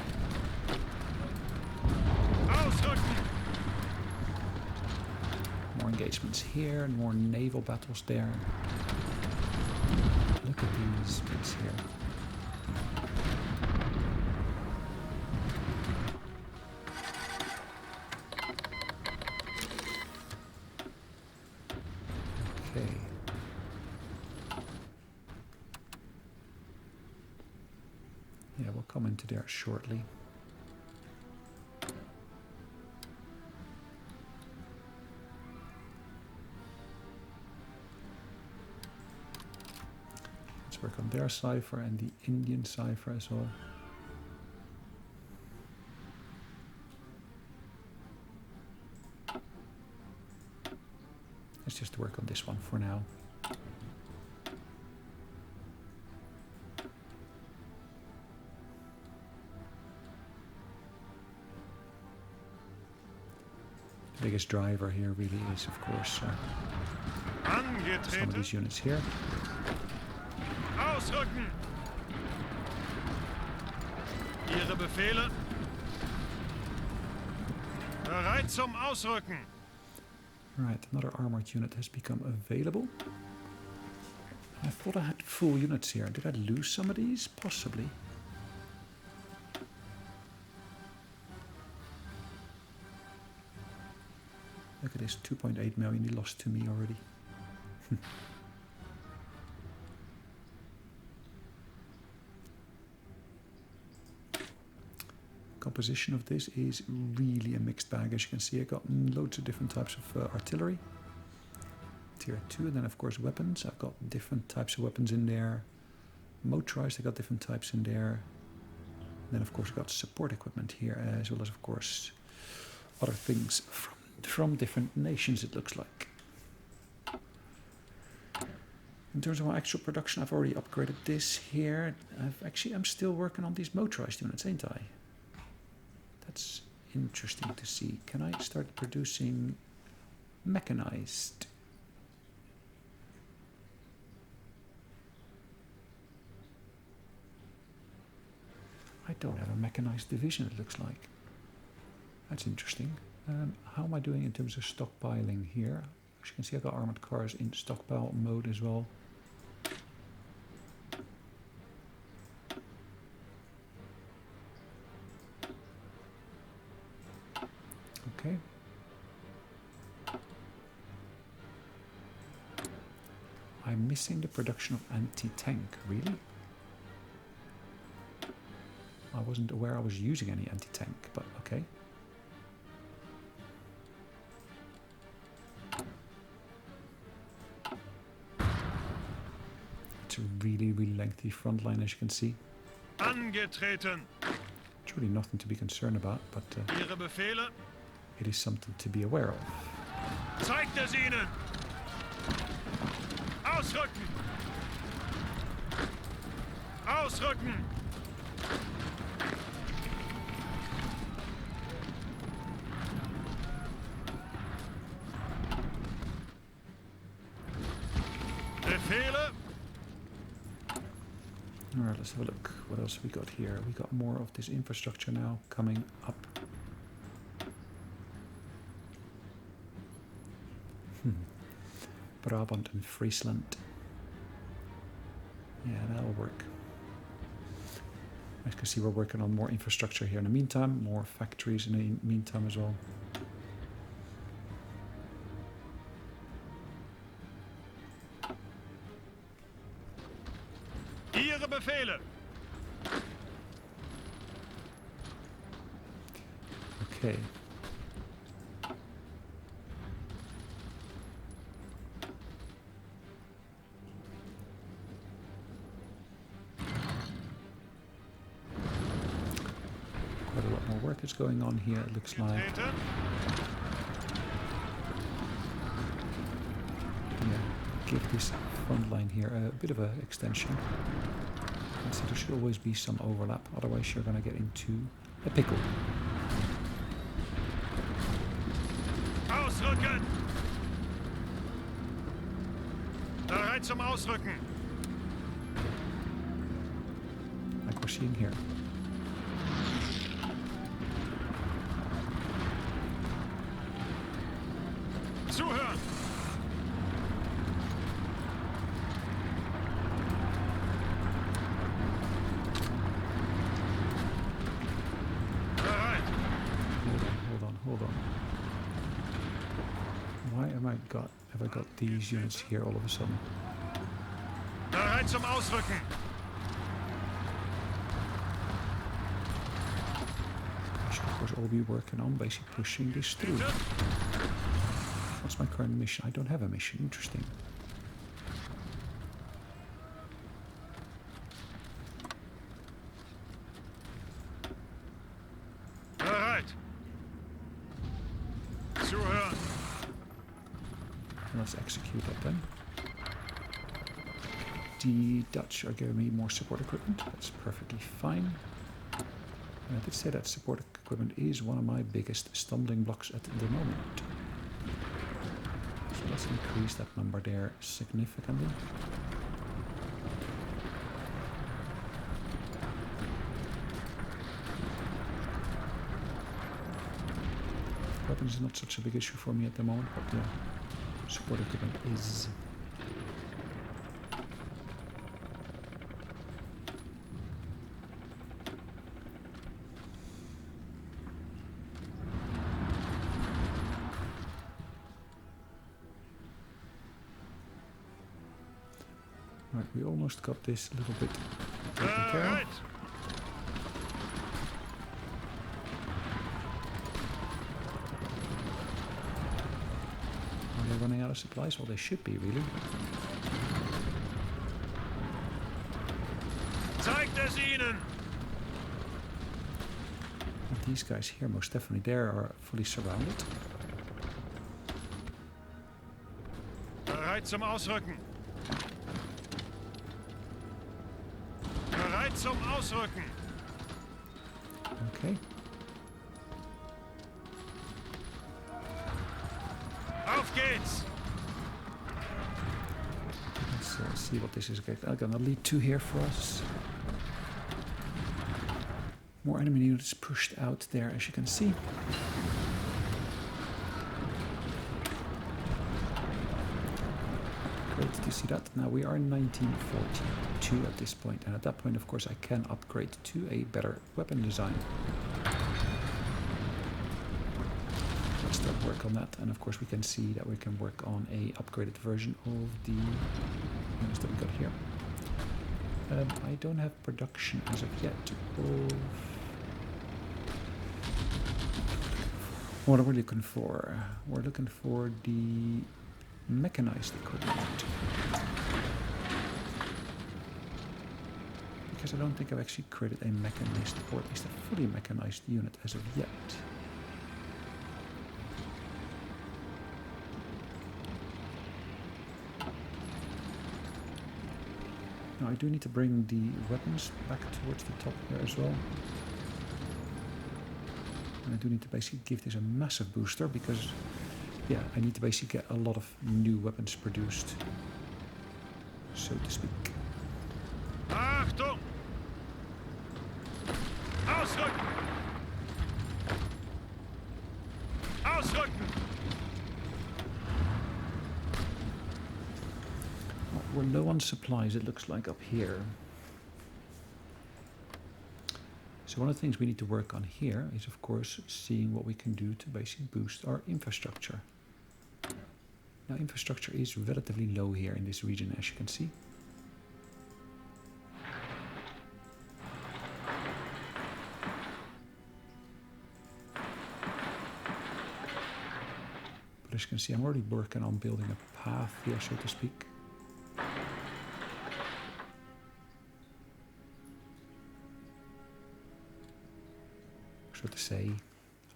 Ausrücken. More engagements here and more naval battles there. Look at these bits here. Okay. Yeah, we'll come into there shortly. Let's work on their cipher and the Indian cipher as well. Let's just work on this one for now. The biggest driver here really is, of course, some of Angetreten. these units here. Ausrücken. Ihre Befehle. Bereit zum Ausrücken. Right, another armored unit has become available. I thought I had full units here. Did I lose some of these? Possibly. Look at this, 2.8 million he lost to me already. composition of this is really a mixed bag. As you can see, I got loads of different types of artillery. Tier 2, and then of course weapons. I've got different types of weapons in there. Motorized, I got different types in there. Then of course I got support equipment here, as well as of course other things from different nations, it looks like. In terms of my actual production, I've already upgraded this here. I'm still working on these motorized units, ain't I? That's interesting to see. Can I start producing mechanized? I don't have a mechanized division, it looks like. That's interesting. How am I doing in terms of stockpiling here? As you can see, I got armored cars in stockpile mode as well. Okay. I'm missing the production of anti-tank, really? I wasn't aware I was using any anti-tank, but okay. It's a really, really lengthy front line, as you can see. Angetreten. It's really nothing to be concerned about, but Ihre Befehle? it is something to be aware of. Zeigt es ihnen! Ausrücken! Ausrücken! Befehle? Alright, let's have a look. What else have we got here? We got more of this infrastructure now coming up. Brabant and Friesland. Yeah, that'll work. As you can see, we're working on more infrastructure here in the meantime, more factories in the meantime as well. Ihre Befehle! Okay. Quite a lot more work is going on here, it looks like. Treten. Yeah, give this front line here a bit of an extension. So there should always be some overlap, otherwise you're going to get into a pickle. Ausrücken! Bereit zum Ausrücken! Like we're seeing here. Zuhören! Bereit! Hold on. Why have I got these units here all of a sudden? Bereit zum Ausrücken! I should of course all be working on basically pushing this through. What's my current mission? I don't have a mission. Interesting. Bereit! Zuhören! Let's execute that then. The Dutch are giving me more support equipment. That's perfectly fine. And I did say that support equipment is one of my biggest stumbling blocks at the moment. So let's increase that number there significantly. Weapons is not such a big issue for me at the moment, but the support equipment is. Right, we almost got this a little bit taken care of. Bereit! running out of supplies? Well, they should be, really. Zeigt es ihnen! And these guys here, most definitely, there are fully surrounded. Bereit zum Ausrücken! Bereit zum Ausrücken! Okay. Auf geht's! Let's see what this is gonna lead to here for us. More enemy units pushed out there, as you can see. Great to see that. Now we are in 1942 at this point, and at that point, of course, I can upgrade to a better weapon design. Let's start work on that, and of course we can see that we can work on a upgraded version of the units that we got here. I don't have production as of yet of what are we looking for? We're looking for the mechanized equipment. Because I don't think I've actually created a mechanized, or at least a fully mechanized unit as of yet. Now I do need to bring the weapons back towards the top here as well. And I do need to basically give this a massive booster because, yeah, I need to basically get a lot of new weapons produced, so to speak. Achtung! Ausrücken! Ausrücken! Well, we're low on supplies, it looks like, up here. So one of the things we need to work on here is, of course, seeing what we can do to basically boost our infrastructure. Now, infrastructure is relatively low here in this region, as you can see. But as you can see, I'm already working on building a path here, so to speak. So to say.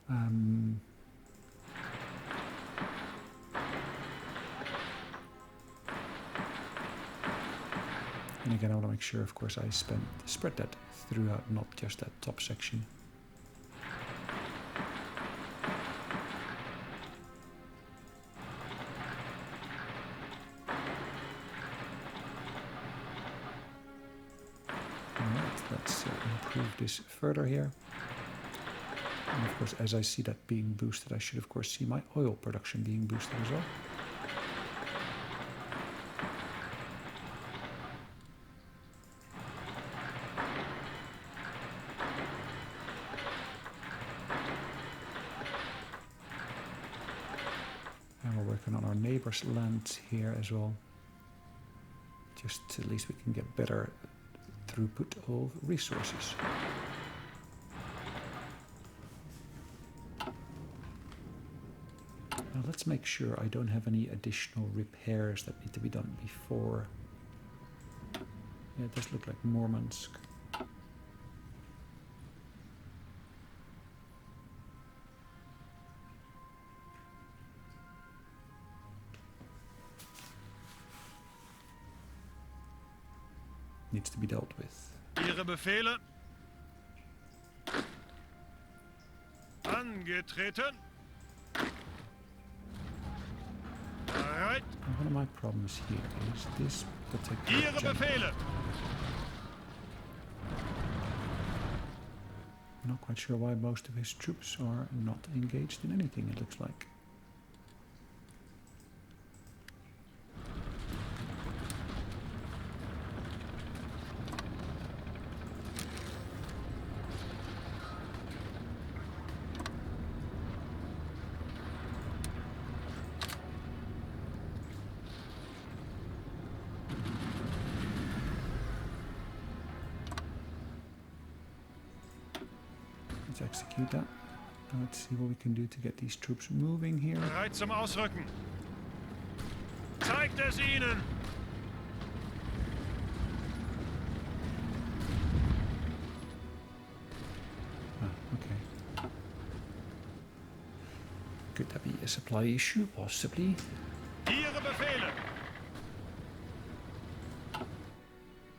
And again, I want to make sure, of course, I spread that throughout, not just that top section. Alright, let's improve this further here. And of course, as I see that being boosted, I should of course see my oil production being boosted as well. And we're working on our neighbors' land here as well. Just at least we can get better throughput of resources. Now let's make sure I don't have any additional repairs that need to be done before. Yeah, it does look like Murmansk. Needs to be dealt with. Ihre Befehle. Angetreten. Bereit. One of my problems here is this particular Ihre general. Befehle. I'm not quite sure why most of his troops are not engaged in anything, it looks like. Let's execute that. Let's see what we can do to get these troops moving here. Bereit zum Ausrücken. es ihnen! Okay. Could that be a supply issue? Possibly. Ihre Befehle!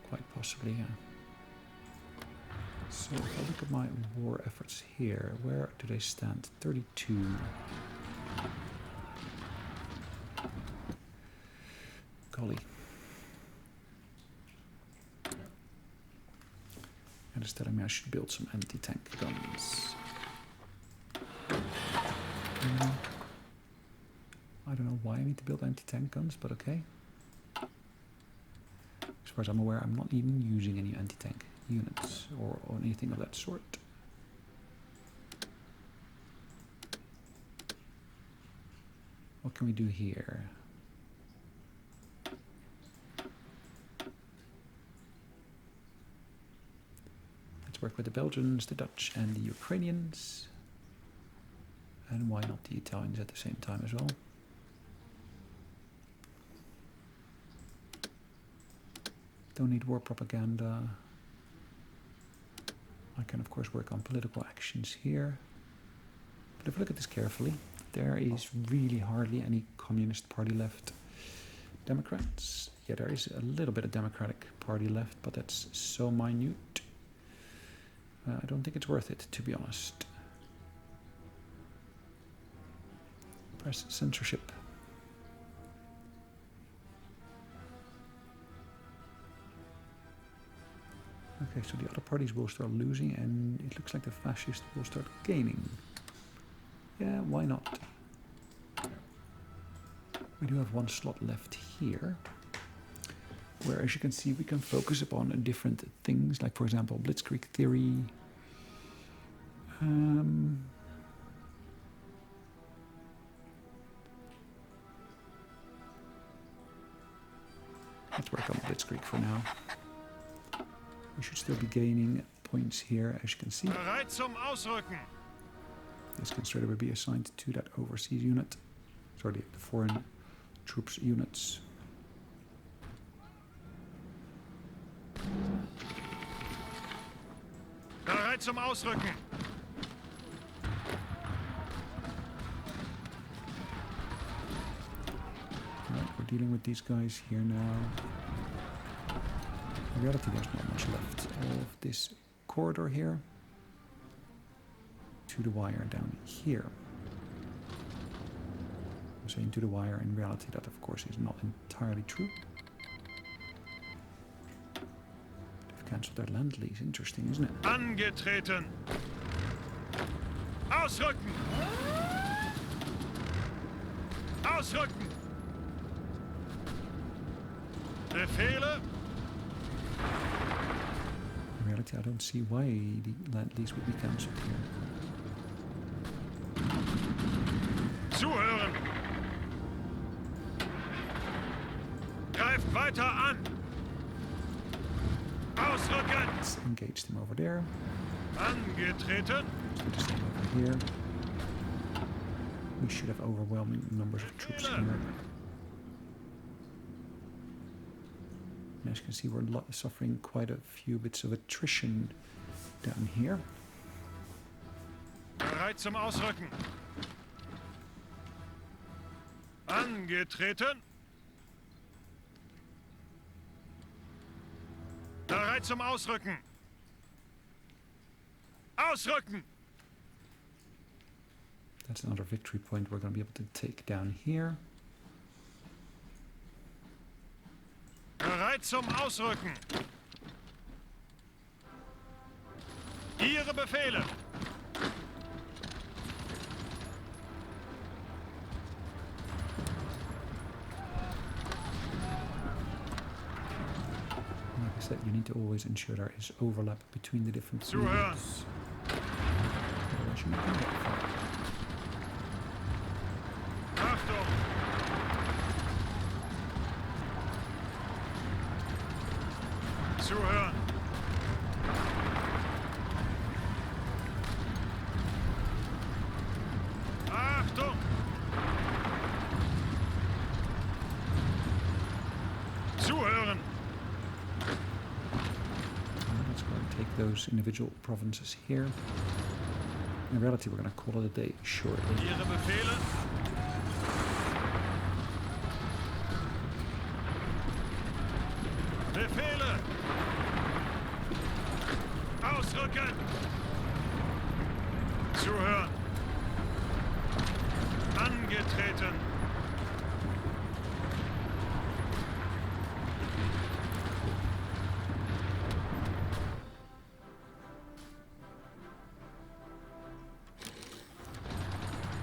Quite possibly, yeah. So if I look at my war efforts here, where do they stand? 32. Golly. And it's telling me I should build some anti-tank guns. I don't know why I need to build anti-tank guns, but okay. As far as I'm aware, I'm not even using any anti-tank units or anything of that sort. What can we do here? Let's work with the Belgians, the Dutch and the Ukrainians. And why not the Italians at the same time as well? Don't need war propaganda. I can of course work on political actions here. But if we look at this carefully, there is really hardly any Communist Party left. Democrats, yeah, there is a little bit of Democratic Party left, but that's so minute. I don't think it's worth it, to be honest. Press censorship. Okay, so the other parties will start losing, and it looks like the fascists will start gaining. Yeah, why not? We do have one slot left here, where, as you can see, we can focus upon different things, like, for example, Blitzkrieg theory. Let's work on Blitzkrieg for now. We should still be gaining points here, as you can see. Bereit zum Ausrücken! This can straight away be assigned to that overseas unit. Sorry, the foreign troops units. Bereit zum Ausrücken! Right, we're dealing with these guys here now. In reality, there's not much left of this corridor here to the wire down here. I'm saying to the wire, in reality that of course is not entirely true. They've cancelled their land lease, interesting, isn't it? Angetreten! Ausrücken! Ausrücken! Befehle! In reality, I don't see why the land lease would be cancelled here. Zuhören! Greift weiter an! Ausrücken! Let's engage them over there. Angetreten! So just them over here. We should have overwhelming numbers of troops here. And as you can see, we're suffering quite a few bits of attrition down here. Bereit zum Ausrücken! Angetreten! Bereit zum Ausrücken! Ausrücken! That's another victory point we're going to be able to take down here. Bereit zum Ausrücken! Ihre Befehle! Like I said, you need to always ensure there is overlap between the different Zuhören! units. Otherwise you're not going to get far. Achtung! Zuhören! Achtung! those individual provinces here. In reality, we're going to call it a day shortly. Ihre Befehle. Befehle. Ausrücken. Zuhören. Angetreten.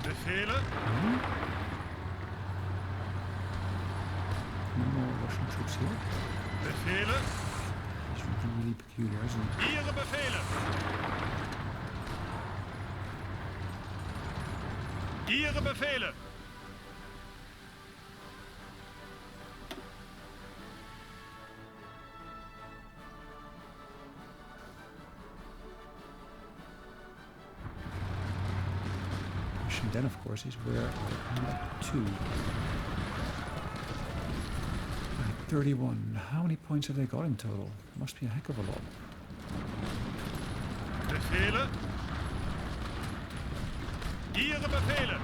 Befehle. No more Russian troops here. Befehle. It's really peculiar, isn't it? Ihre Befehle. Ihre Befehle. Question then, of course, is where I'm up to. 31. How many points have they got in total? Must be a heck of a lot. Befehle. Ihre Befehle.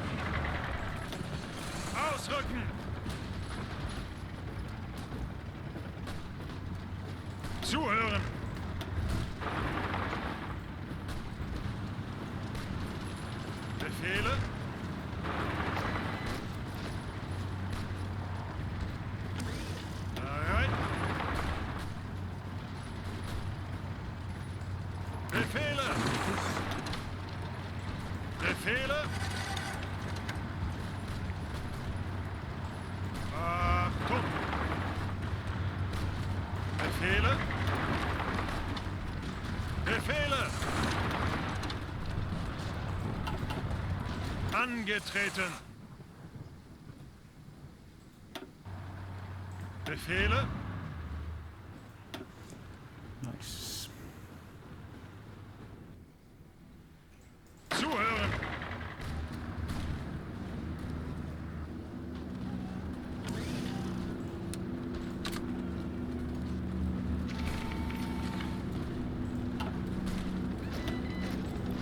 Ausrücken. Zuhören. Befehle. Bereit. Befehle. Befehle. Achtung. Befehle. Befehle. Angetreten. Befehle. Nice. Zuhören.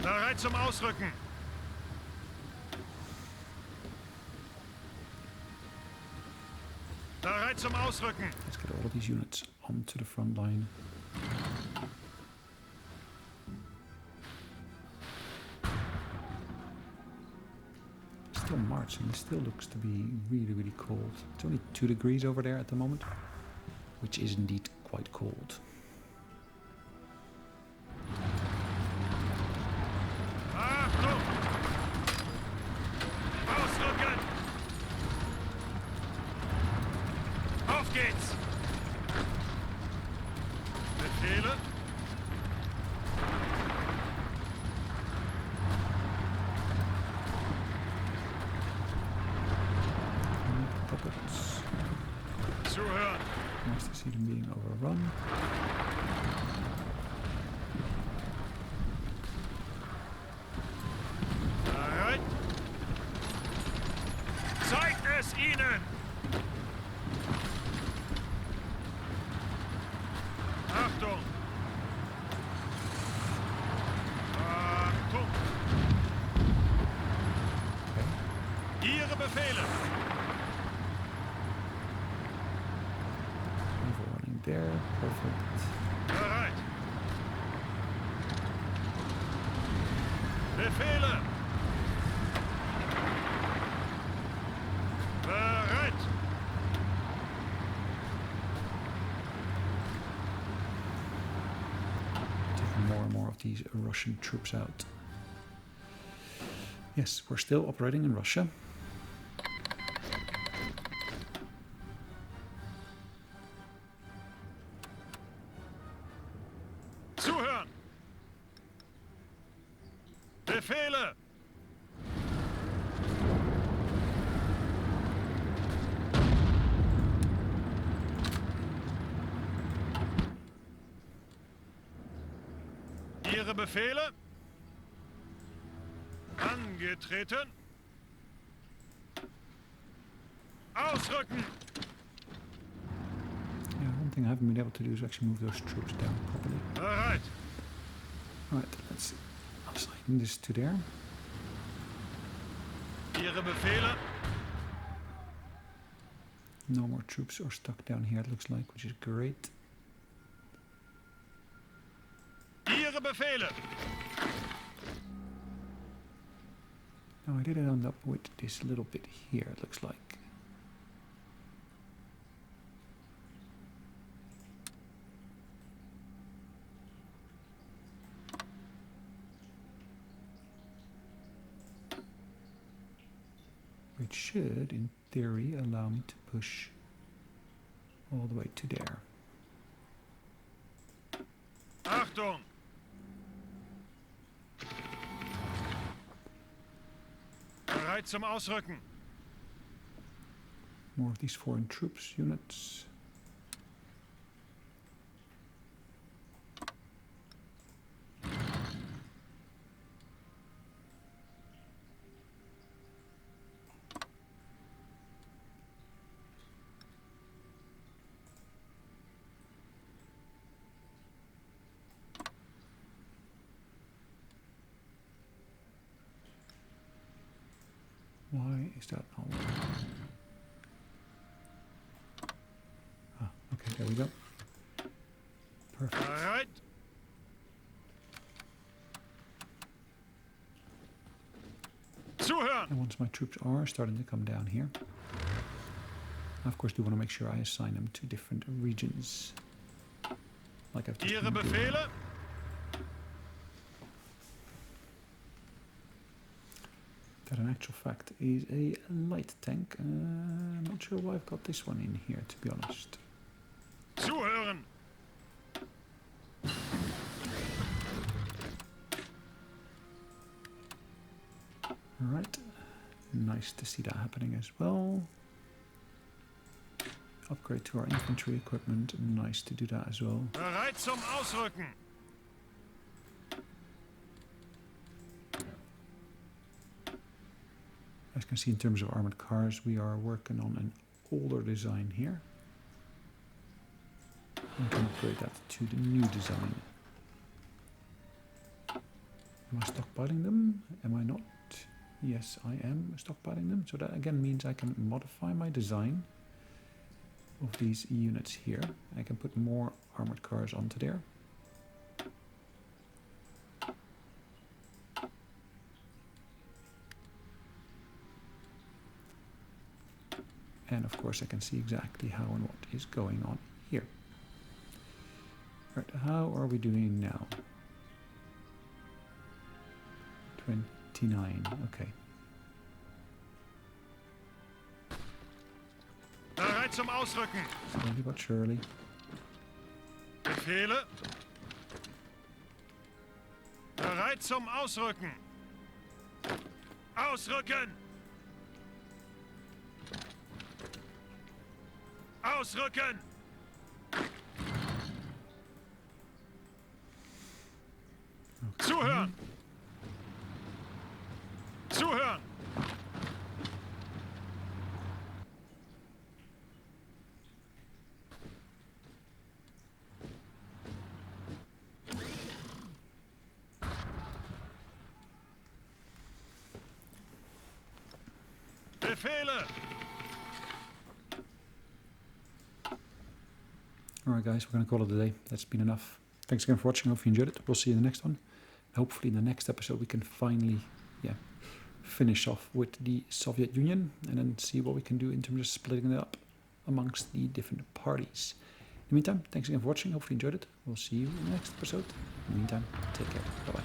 Bereit zum Ausrücken. Bereit zum Ausrücken. Let's get all these units onto the front line. Still March and it still looks to be really, really cold. It's only 2 degrees over there at the moment, which is indeed quite cold. Achtung! Ausrücken! Auf geht's! Befehle? Puppets. Zuhören! Nice to see them being overrun. Bereit? Zeigt es ihnen! Achtung! Achtung! Ihre Befehle! Overrunning there. Perfect. Bereit! Befehle! Bereit! Taking more and more of these Russian troops out. Yes, we're still operating in Russia. Zuhören! Befehle! Ihre Befehle? Angetreten. Ausrücken! Yeah, one thing I haven't been able to do is actually move those troops down properly. Bereit! Alright, let's assign this to there. Ihre Befehle. No more troops are stuck down here, it looks like, which is great. Ihre Befehle. Now I did end up with this little bit here, it looks like. Which should, in theory, allow me to push all the way to there. Achtung. Bereit zum Ausrücken. More of these foreign troops units. Why is that not working? Ah, okay, there we go. Perfect. Bereit. Zuhören. And once my troops are starting to come down here, I of course do want to make sure I assign them to different regions. Like I've just Ihre been doing. Befehle. That in actual fact is a light tank. I'm not sure why I've got this one in here, to be honest. Zuhören. Alright, nice to see that happening as well. Upgrade to our infantry equipment, nice to do that as well. Bereit zum Ausrücken. As you can see, in terms of armored cars, we are working on an older design here. We can upgrade that to the new design. Am I stockpiling them? Am I not? Yes, I am stockpiling them. So that again means I can modify my design of these units here. I can put more armored cars onto there. And of course I can see exactly how and what is going on here. Right, how are we doing now? 29, okay. Bereit zum Ausrücken. Slowly but surely. Befehle. Bereit zum Ausrücken. Ausrücken. Ausrücken. Okay. Zuhören. Zuhören. Befehle. Alright guys, we're going to call it a day. That's been enough. Thanks again for watching. Hope you enjoyed it. We'll see you in the next one. Hopefully in the next episode we can finally finish off with the Soviet Union and then see what we can do in terms of splitting it up amongst the different parties. In the meantime, thanks again for watching. Hopefully you enjoyed it. We'll see you in the next episode. In the meantime, take care. Bye-bye.